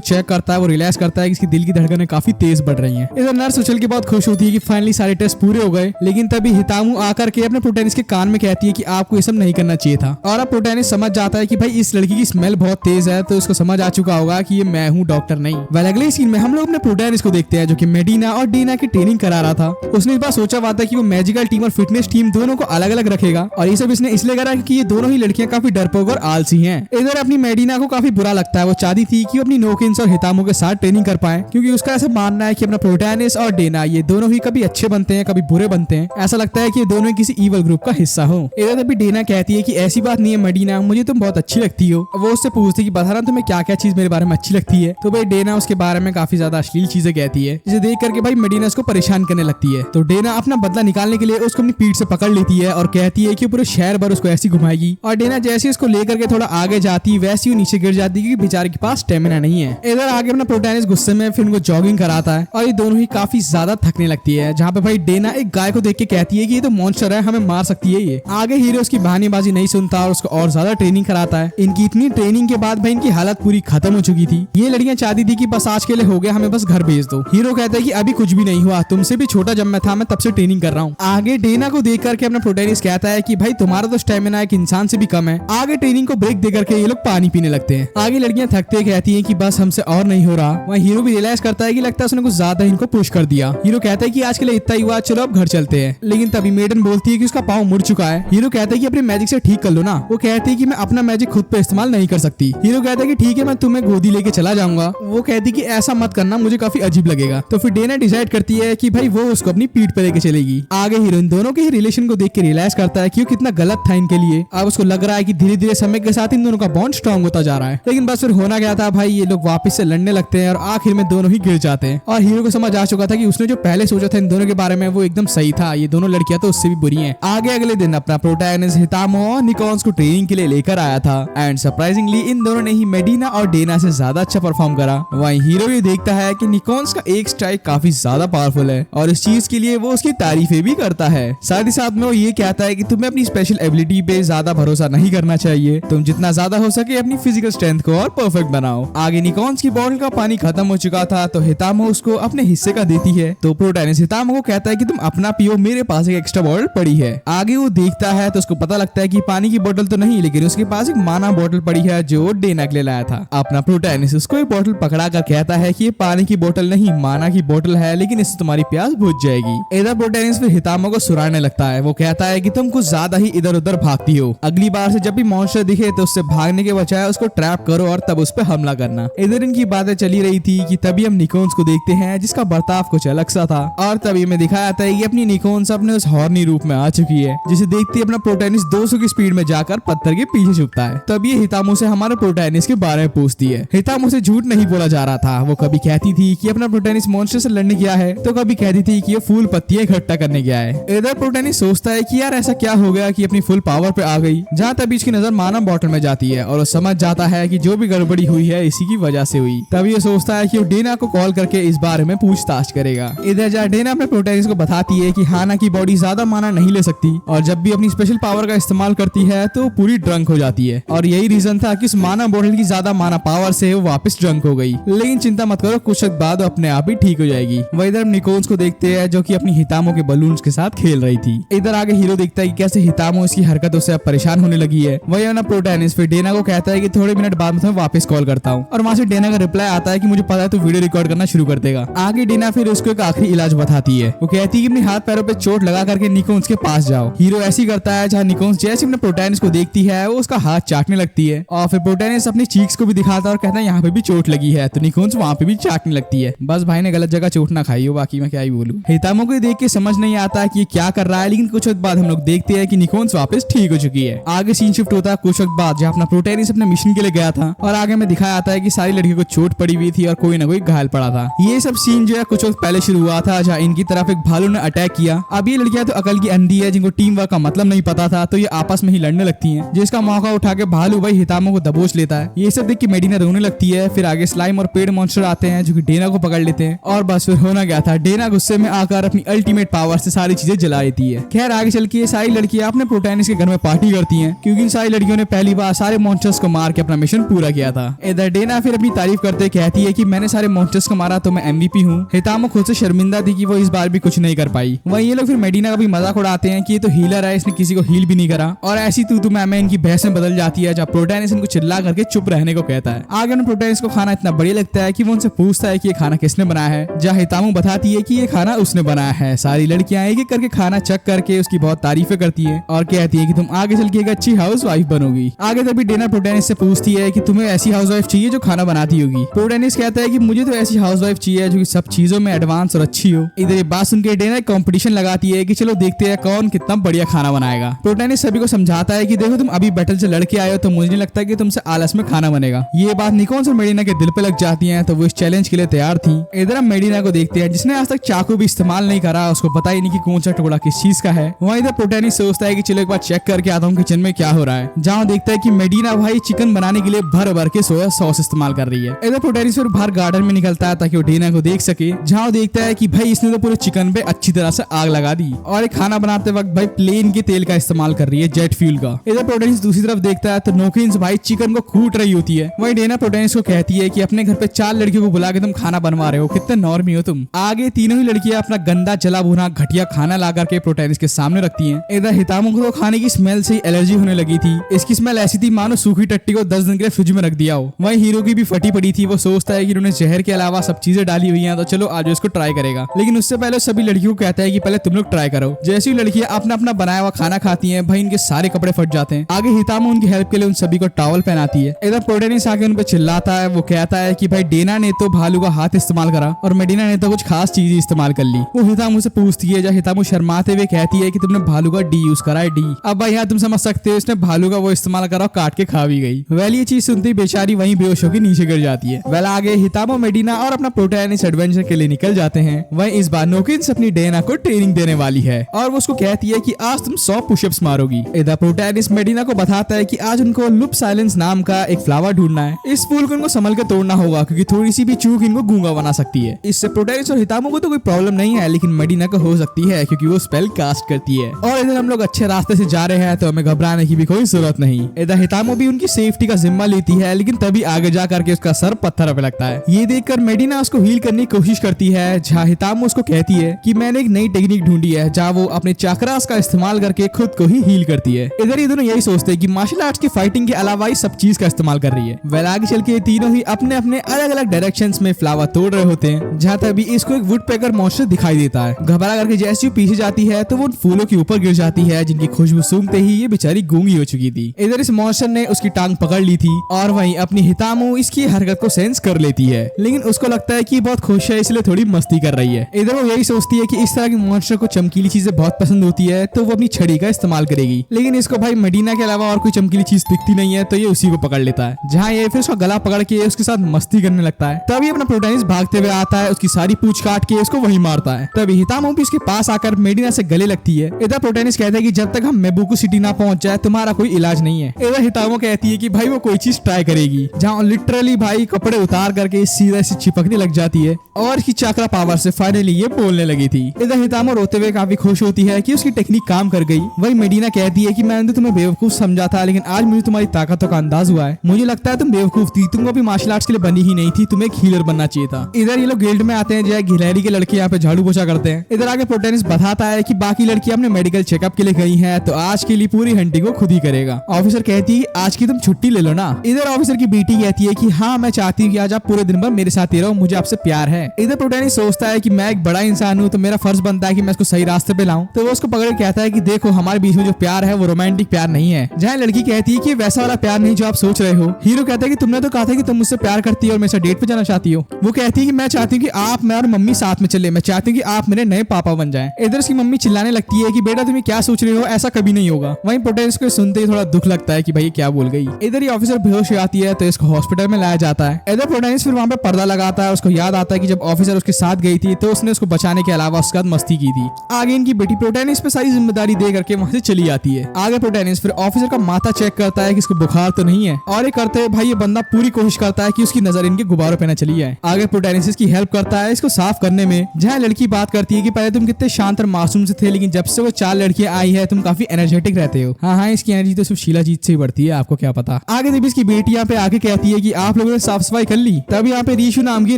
चेक करता है वो रियलाइज करता है कि इसकी दिल की धड़कनें काफी तेज बढ़ रही हैं। इधर नर्स उछल के बहुत खुश होती है कि फाइनली सारे टेस्ट पूरे हो गए, लेकिन तभी हितामू आकर के अपने प्रोटैगनिस्ट के कान में कहती है कि आपको ये सब नहीं करना चाहिए था। और अब प्रोटैगनिस्ट समझ जाता है कि भाई इस लड़की की स्मेल बहुत तेज है, तो उसको समझ आ चुका होगा कि ये मैं हूँ, डॉक्टर नहीं। वेल अगले सीन में हम लोग अपने प्रोटैगनिस्ट को देखते हैं जो कि मेडिना और डीना की ट्रेनिंग करा रहा था। उसने इस बार सोचा हुआ था कि वो मैजिकल टीम और फिटनेस टीम दोनों को अलग अलग रखेगा और ये सब इसने इसलिए करा कि ये दोनों ही लड़कियां काफी डरपोक और आलसी हैं। इधर अपनी मेडिना को काफी बुरा लगता है, वो चाहती थी कि वो अपनी नोकिन्स और हितामू के साथ ट्रेनिंग कर पाए, क्योंकि उसका ऐसा मानना है कि अपना प्रोटैगनिस्ट और डेना ये दोनों ही कभी अच्छे बनते हैं कभी बुरे बनते हैं। ऐसा लगता है कि ये दोनों ही किसी ईवल ग्रुप का हिस्सा हो। इधर तभी डेना कहती है कि ऐसी बात नहीं है मेडिना, मुझे तुम बहुत अच्छी लगती हो। वो उससे पूछती है कि बता रहा तुम्हें क्या क्या चीज मेरे बारे में अच्छी लगती है। तो भाई डेना उसके बारे में काफी ज्यादा अश्लील चीजें कहती है, जिसे देख करके भाई मेडिना उसको परेशान करने लगती है। तो डेना अपना बदला निकालने के लिए उसको अपनी पीठ से पकड़ लेती है और कहती है कि पूरे शहर भर उसको ऐसी घुमाएगी। और डेना जैसे उसको लेकर के थोड़ा आगे जाती वैसे ही नीचे गिर जाती क्योंकि बेचारे के पास स्टेमिना नहीं है। इधर आगे अपना प्रोटैगनिस्ट गुस्से में फिर उनको जॉगिंग कराता है और ये दोनों ही काफी ज्यादा थकने लगती है, जहाँ पे भाई डेना एक गाय को देख के कहती है कि ये तो मॉन्स्टर है, हमें मार सकती है ये। आगे हीरो उसकी बहानेबाजी नहीं सुनता और उसको और ज्यादा ट्रेनिंग कराता है। इनकी इतनी ट्रेनिंग के बाद भाई इनकी हालत पूरी खत्म हो चुकी थी। ये लड़कियां चाहती थी कि बस आज के लिए हो गया, हमें बस घर भेज दो। हीरो कहता है कि अभी कुछ भी नहीं हुआ, तुमसे भी छोटा जब मैं था, मैं तब से ट्रेनिंग कर रहा हूँ। आगे डेना को देख करके अपना प्रोटैगनिस्ट कहता है कि भाई तुम्हारा तो स्टेमिना एक इंसान से भी कम है। आगे ट्रेनिंग को ब्रेक दे करके ये लोग पानी पीने लगते हैं। आगे लड़कियां थकते कहती है कि बस हमसे और नहीं हो रहा। वहीं हीरो भी रियलाइज करता है कि लगता है उसने कुछ ज्यादा इनको पुश कर दिया। हीरो कहता है कि आज के लिए इतना ही हुआ, चलो अब घर चलते हैं। लेकिन तभी मेडन बोलती है कि उसका पाँव मुड़ चुका है। हीरो कहता है कि अपने मैजिक से ठीक कर लो ना। वो कहती है कि मैं अपना मैजिक खुद पे इस्तेमाल नहीं कर सकती। हीरो कहता है कि ठीक है, मैं तुम्हें गोदी लेके चला जाऊंगा। वो कहती है कि ऐसा मत करना, मुझे काफी अजीब लगेगा। तो फिर डेना डिसाइड करती है कि भाई वो उसको अपनी पीठ पे लेके चलेगी। आगे हीरो इन दोनों के ही रिलेशन को देख के रियलाइज करता है कि वो कितना गलत था इनके लिए। अब उसको लग रहा है कि धीरे धीरे समय के साथ इन दोनों का बॉन्ड स्ट्रॉन्ग होता जा रहा है। लेकिन बस फिर होना क्या था भाई, ये लोग वापस से लड़ने लगते हैं और आखिर में दोनों ही गिर जाते हैं। और हीरो को समझ आ चुका था कि उसने जो पहले सोचा था इन दोनों के बारे में वो एकदम सही था, ये दोनों लड़कियां तो उससे भी बुरी हैं। आगे अगले दिन अपना प्रोटैगनिस्ट हितामो और निकोन्स को ट्रेनिंग के लिए लेकर आया था एंड सरप्राइजिंगली इन दोनों ने ही मेडिना और डेना से ज्यादा अच्छा परफॉर्म करा। वहीं हीरो ये देखता है कि निकोन्स का एक स्ट्राइक काफी ज्यादा पावरफुल है और इस चीज के लिए वो उसकी तारीफें भी करता है। साथ ही साथ में वो ये कहता है कि तुम्हें अपनी स्पेशल एबिलिटी पे ज्यादा भरोसा नहीं करना चाहिए, तुम जितना ज्यादा हो सके अपनी फिजिकल स्ट्रेंथ को और परफेक्ट बनाओ। आगे निकोन्स की बॉटल का पानी खत्म हो चुका था तो हितामो उसको अपने हिस्से का देती है। तो प्रोटैगनिस्ट हितामो को कहता है कि तुम अपना पियो, मेरे पास एक एक्स्ट्रा बॉटल पड़ी है। आगे वो देखता है तो उसको पता लगता है कि पानी की बोतल तो नहीं, लेकिन उसके पास एक माना बोतल पड़ी है जो डेना के लिए लाया था। अपना प्रोटैगनिस्ट उसको एक बोतल पकड़ा कर कहता है कि ये पानी की बोतल नहीं, माना की बोतल है, लेकिन इससे तुम्हारी प्यास बुझ जाएगी। इधर प्रोटैगनिस्ट फिर हितामो को सुराने लगता है। वो कहता है कि तुम कुछ ज्यादा ही इधर उधर भागती हो, अगली बार से जब भी मॉन्स्टर दिखे तो उससे भागने के बजाय उसको ट्रैप करो और तब उस पर हमला करना। इधर इनकी बातें चली रही थी कि तभी हम निकोन्स को देखते हैं जिसका बर्ताव कुछ अलग सा था और तभी हमें दिखाया जाता है कि अपनी निकोन्स अपने उस हॉर्नी रूप में आ चुकी है, जिसे देखते ही अपना प्रोटैगनिस्ट 200 की स्पीड में जाकर पत्थर के पीछे छुपता है। तब ये हितामो से हमारे प्रोटैगनिस्ट के बारे में पूछती है। हितामो से झूठ नहीं बोला जा रहा था, वो कभी कहती थी कि अपना प्रोटैगनिस्ट मॉन्स्टर से लड़ने गया है तो कभी कहती थी कि ये फूल पत्तियां इकट्ठा करने गया है। इधर प्रोटैगनिस्ट सोचता है कि यार ऐसा क्या हो गया कि अपनी फुल पावर पे आ गई। जहाँ तभी इसकी नजर माना बॉटल में जाती है और वो समझ जाता है कि जो भी गड़बड़ी हुई है इसी की वजह से हुई। तभी ये सोचता है कि वो डेना को कॉल करके इस बारे में पूछताछ करेगा। इधर जहाँ डेना अपने प्रोटैगनिस्ट को बताती है कि हाना की बॉडी ज्यादा माना नहीं ले सकती और जब भी अपनी स्पेशल पावर का इस्तेमाल करती है तो पूरी ड्रंक हो जाती है और यही रीजन था कि उस माना बॉटल की ज्यादा माना पावर से वो वापस ड्रंक हो गई। लेकिन चिंता मत करो, कुछ वक्त बाद अपने आप ही ठीक हो जाएगी। वह इधर निकोन्स को देखते हैं जो कि अपनी हितामो के बलून्स के साथ खेल रही थी। इधर आगे हीरो देखता है कि कैसे हितामो इसकी हरकतों से अब परेशान होने लगी है। वही अपना प्रोटैगनिस्ट फिर डेना को कहता है कि थोड़े मिनट बाद मैं वापस कॉल करता हूँ और वहाँ से डेना का रिप्लाई आता है कि मुझे पता है तू वीडियो रिकॉर्ड करना शुरू कर देगा। आगे डेना फिर उसको एक आखिरी इलाज बताती है। वो कहती है कि अपने हाथ पैरों पे चोट लगा करके निकोन्स के पास जाओ। हीरो ऐसी करता है, जहाँ निकोन्स जैसे अपने प्रोटैगनिस्ट को देखती है वो उसका हाथ चाटने लगती है और फिर प्रोटैगनिस्ट अपनी चीक्स को भी दिखाता है और कहता है यहाँ पे भी चोट लगी है, तो निकोन्स वहाँ पे भी चाटने लगती है। बस भाई ने गलत जगह चोट ना खाई हो, बाकी मैं क्या ही बोलूं। हितामो को देख के समझ नहीं आता कि ये क्या कर रहा है, लेकिन कुछ वक्त बाद हम लोग देखते हैं कि निकोन्स वापस ठीक हो चुकी है। आगे सीन शिफ्ट होता है कुछ वक्त बाद, जहाँ अपना प्रोटैगनिस्ट अपने मिशन के लिए गया था और आगे में दिखाया आता है कि सारी लड़कियों को चोट पड़ी हुई थी और कोई ना कोई घायल पड़ा था। ये सब सीन जो है कुछ वक्त पहले शुरू हुआ था, जहाँ इनकी तरफ एक भालू ने अटैक किया। अब ये लड़कियां तो अकल की अंधी है, जिनको टीम वर्क का मतलब नहीं पता था, तो ये आपस में ही लड़ने लगती हैं, जिसका मौका उठा के भालू भाई हितामो को दबोच लेता है। ये सब देख के मेडिना रोने लगती है। फिर आगे स्लाइम और पेड़ मॉन्स्टर आते हैं जो कि डेना को पकड़ लेते हैं और बस फिर होना क्या था, डेना गुस्से में आकर अपनी अल्टीमेट पावर से सारी चीजें जला देती है। खैर आगे चल के सारी लड़कियां अपने प्रोटैगनिस्ट के घर में पार्टी करती हैं, क्योंकि क्योंकि इन सारी लड़कियों ने पहली बार सारे मॉन्स्टर्स को मार के अपना मिशन पूरा किया था। इधर डेना फिर अपनी तारीफ करते कहती है कि मैंने सारे मॉन्स्टर्स को मारा तो मैं MVP हूँ। हितामो खुद से शर्मिंदा थी कि वो इस बार भी कुछ नहीं कर पाई। वहीं ये लोग फिर मेडिना का भी मजाक उड़ाते हैं कि ये तो हीलर है, इसने किसी को हील भी नहीं करा। और ऐसी तू मैं इनकी बहस में बदल जाती है जब प्रोटैनिस इनको चिल्ला करके चुप रहने को कहता है। आगे उन्हें प्रोटैनिस को खाना इतना बढ़िया लगता है कि वो उनसे पूछता है कि ये खाना किसने बनाया है। जहाँ हितामो बताती है कि ये खाना उसने बनाया है। सारी लड़कियां एक एक करके खाना चख करके उसकी बहुत तारीफें करती है और कहती है कि तुम आगे चल के एक अच्छी हाउस वाइफ बनोगी। आगे तभी डेना प्रोटैनिस से पूछती है कि तुम्हें ऐसी हाउस वाइफ चाहिए जो खाना बनाती होगी। प्रोटैनिस कहता है कि मुझे तो ऐसी हाउस वाइफ चाहिए जो सब चीजों में एडवांस और अच्छी हो। इधर ये बात सुनकर डेना कंपटीशन लगाती है कि चलो देखते हैं कौन कितना बढ़िया खाना बनाएगा। प्रोटैनिस सभी को समझाता है कि देखो तुम अभी बैटल से लड़के आए हो तो मुझे नहीं लगता कि तुमसे आलस में खाना बनेगा। ये बात निकोन्स और मेडिना के दिल पे लग जाती है तो वो इस चैलेंज के लिए तैयार थी। इधर हम मेडिना को देखते हैं जिसने आज तक चाकू भी इस्तेमाल नहीं करा, उसको पता ही नहीं कि कौन सा टुकड़ा किस चीज का है। वहाँ इधर प्रोटैनिस सोचता है कि चलो एक बार चेक करके आता हूँ किचन में क्या हो रहा है। जहाँ देखता है कि मेडिना भाई चिकन बनाने के लिए भर के सोया सॉस इस्तेमाल कर रही है। इधर प्रोटैनिस फिर बाहर गार्डन में निकलता है ताकि वो डेना को देख सके। जहाँ देखता है कि भाई इसने तो पूरे चिकन पे अच्छी तरह से आग लगा दी और एक खाना बनाते वक्त भाई प्लेन के तेल का इस्तेमाल कर रही है, जेट फ्यूल का। इधर प्रोटैनिस दूसरी तरफ देखता है तो नोकिन्स भाई चिकन को कूट रही होती है। वही डेना प्रोटैनिस को कहती है कि अपने घर पे 4 लड़कियों को बुला के तुम खाना बनवा रहे हो, कितने नॉर्मी हो तुम। आगे तीनों ही लड़कियां अपना गंदा जला भुना घटिया खाना ला करके प्रोटैनिस के सामने रखती हैं। इधर हितामो को तो खाने की स्मेल से एलर्जी होने लगी थी। इसकी स्मेल ऐसी थी मानो सूखी टट्टी को 10 दिन के लिए फ्रिज में रख दिया हो। वही हीरो की भी फटी पड़ी थी। वो सोचता है कि उन्होंने जहर के अलावा सब चीजें डाली हुई हैं तो चलो आज इसको ट्राई करेगा। लेकिन उससे पहले सभी लड़कियों को कहता है कि पहले तुम लोग ट्राई करो। जैसी ही लड़कियां अपना अपना बनाया हुआ खाना खाती हैं भाई इनके सारे कपड़े फट जाते हैं। आगे हितामो उनकी हेल्प के लिए उन सभी को टॉवल पहनाती है। इधर प्रोटैनिस आके उन पे चिल्लाता है। वो कहता है कि भाई डेना ने तो भालू का हाथ इस्तेमाल करा और मेडिना ने तो कुछ खास चीज इस्तेमाल कर ली। वो हितामो से पूछती है जब हितामो शर्माते हुए कहती है कि तुमने भालू का डी यूज करा है। डी अब भाई यहाँ तुम समझ सकते हो इसने भालू का वो इस्तेमाल करा, काट के खा भी गई। वेल ये चीज सुनते ही बेचारी वहीं बेहोश होकर नीचे गिर जाती है। वेल आगे हितामो मेडिना और अपना प्रोटैनिस एडवेंचर के लिए निकल जाते हैं। वहीं इस बार नोकिन्स अपनी डेना को ट्रेनिंग देने वाली है और वो उसको कहती है कि आज तुम 100 पुशअप्स मारोगी। इधर प्रोटैनिस मेडिना को बताता है कि आज उनको लुप साइलेंस नाम का एक फ्लावर ढूंढना है। इस फूल को उनको संभल के तोड़ना होगा क्योंकि थोड़ी सी भी चूक इनको गूंगा बना सकती है। इससे प्रोटैनिस और हितामो को तो कोई प्रॉब्लम नहीं है लेकिन मेडिना को हो सकती है क्योंकि वो स्पेल कास्ट करती है। और इधर हम लोग अच्छे रास्ते से जा रहे हैं तो हमें घबराने की भी कोई जरूरत नहीं। इधर हितामो भी उनकी सेफ्टी का जिम्मा लेती है लेकिन तभी आगे जा करके उसका सर पत्थर पे लगता है। ये देखकर मेडिना उसको हील करने की कोशिश करती है। जहाँ हितामो उसको कहती है कि मैंने एक नई टेक्निक ढूंढी है जहाँ वो अपने चाक्रास का इस्तेमाल करके खुद को ही हील करती है। इधर ये दोनों यही सोचते हैं कि मार्शल आर्ट्स की फाइटिंग के अलावा ही सब चीज का इस्तेमाल कर रही है। वेल आगे चल के तीनों ही अपने अपने अलग अलग डायरेक्शंस में फ्लावर तोड़ रहे होते हैं। जहाँ तभी इसको एक वुड पेकर मॉन्स्टर दिखाई देता है। घबरा करके जैसे ही पीछे जाती है तो वो फूलों के ऊपर गिर जाती है जिनकी खुशबू सूंघते ही ये बेचारी गूंगी हो चुकी थी। इधर इस मॉन्स्टर ने उसकी टांग पकड़ ली थी और वहीं अपनी हितामो इसकी हरकत को सेंस कर लेती है लेकिन उसको लगता है कि बहुत खुश है इसलिए थोड़ी मस्ती कर रही है। इधर वो यही सोचती है कि इस तरह के मॉन्स्टर को चमकीली चीजें बहुत पसंद होती है तो वो अपनी छड़ी का इस्तेमाल करेगी। लेकिन इसको भाई मेडिना के अलावा और कोई चमकीली चीज दिखती नहीं है तो ये उसी को पकड़ लेता है। जहाँ ये फिर उसका गला पकड़ के उसके साथ मस्ती करने लगता है। तभी अपना प्रोटैनिस भागते हुए आता है, उसकी सारी पूंछ काट के उसको वहीं मारता है। तभी हितामो भी उसके पास आकर मेडिना से गले लगती है। इधर प्रोटैनिस कहता है कि जब तक हम मेबुकु सिटी ना पहुंच जाए तुम्हारा कोई इलाज नहीं है। इधर हितामो कहती है कि भाई वो कोई चीज ट्राई करेगी। जहाँ लिटरली भाई कपड़े उतार करके सीधा से चिपकने लग जाती है और इसकी चाकरा पावर से फाइनली ये बोलने लगी थी। इधर हितामो रोते हुए काफी खुश होती है कि उसकी टेक्निक काम कर गई। वही मेडिना कहती है कि मैंने तो तुम्हें बेवकूफ समझा था लेकिन आज मुझे तुम्हारी ताकतों का अंदाज हुआ है। मुझे लगता है तुम बेवकूफ थी, तुमको भी मार्शल आर्ट्स के लिए बनी ही नहीं थी, तुम्हें एक हीलर बनना चाहिए था। इधर ये लोग गिल्ड में आते हैं जहाँ गिलहरी के लड़के यहाँ पे झाड़ू पोछा करते हैं। इधर आगे प्रोटैनिस बताता है कि बाकी लड़कियां अपने मेडिकल चेकअप के लिए गई हैं तो आज के लिए पूरी हंटिंग को खुद ही करेगा। ऑफिसर कहती है आज की तुम छुट्टी ले लो ना। इधर ऑफिसर की बेटी कहती है कि हाँ मैं चाहती हूँ कि आज आप पूरे दिन भर मेरे साथ ही रहो, मुझे आपसे प्यार है। इधर प्रोटैनिस सोचता है कि मैं एक बड़ा इंसान हूँ तो मेरा फर्ज बनता है कि मैं इसको सही रास्ते पे लाऊं। तो वो उसको पकड़ के कहता है कि देखो हमारे बीच में जो प्यार है वो रोमांटिक प्यार नहीं है। जहाँ लड़की कहती है कि वैसा वाला प्यार नहीं जो आप सोच रहे हो। हीरो कहता है कि तुमने तो कहा था कि तुम मुझसे प्यार करती हो और मेरे साथ डेट पे जाना चाहती हो। वो कहती है कि मैं चाहती हूँ कि आप मैं और मम्मी साथ में चले, मैं चाहती हूँ कि आप मेरे नए पापा बन जाएं। इधर उसकी मम्मी चिल्लाने लगती है कि बेटा तुम्हें क्या सोच रहे हो, ऐसा कभी नहीं होगा। वहीं प्रोटैनिस को सुनते ही थोड़ा दुख लगता है कि भाई क्या बोल गई। इधर ही ऑफिसर बेहोश हो जाती है तो इसको हॉस्पिटल में लाया जाता है। इधर प्रोटैनिस फिर वहाँ पे पर्दा लगाता है। उसको याद आता है कि जब ऑफिसर उसके साथ गई थी तो उसने उसको बचाने के अलावा उसके साथ मस्ती की थी। आगे इनकी बेटी प्रोटैनिस पे सारी जिम्मेदारी दे करके वहाँ से चली जाती है। आगे प्रोटैनिस फिर ऑफिसर का माथा चेक करता है कि इसको बुखार तो नहीं है और ये करते हुए भाई ये बंदा पूरी कोशिश करता है कि उसकी नजर इनके गुब्बारों पे न चली जाए। आगे प्रोटैनिस इसकी हेल्प करता है इसको साफ करने में। जहाँ लड़की बात करती है कि पहले तुम कितने शांत और मासूम से थे लेकिन जब से वो 4 लड़कियां आई है तुम काफी एनर्जेटिक रहते हो। हाँ प्रोटैगनिस्ट की एनर्जी तो सिर्फ शीला जीत से ही बढ़ती है, आपको क्या पता। आगे जब इसकी बेटी यहाँ पे आके कहती है कि आप लोगों ने साफ सफाई कर ली, तब यहाँ पे रीशु नाम की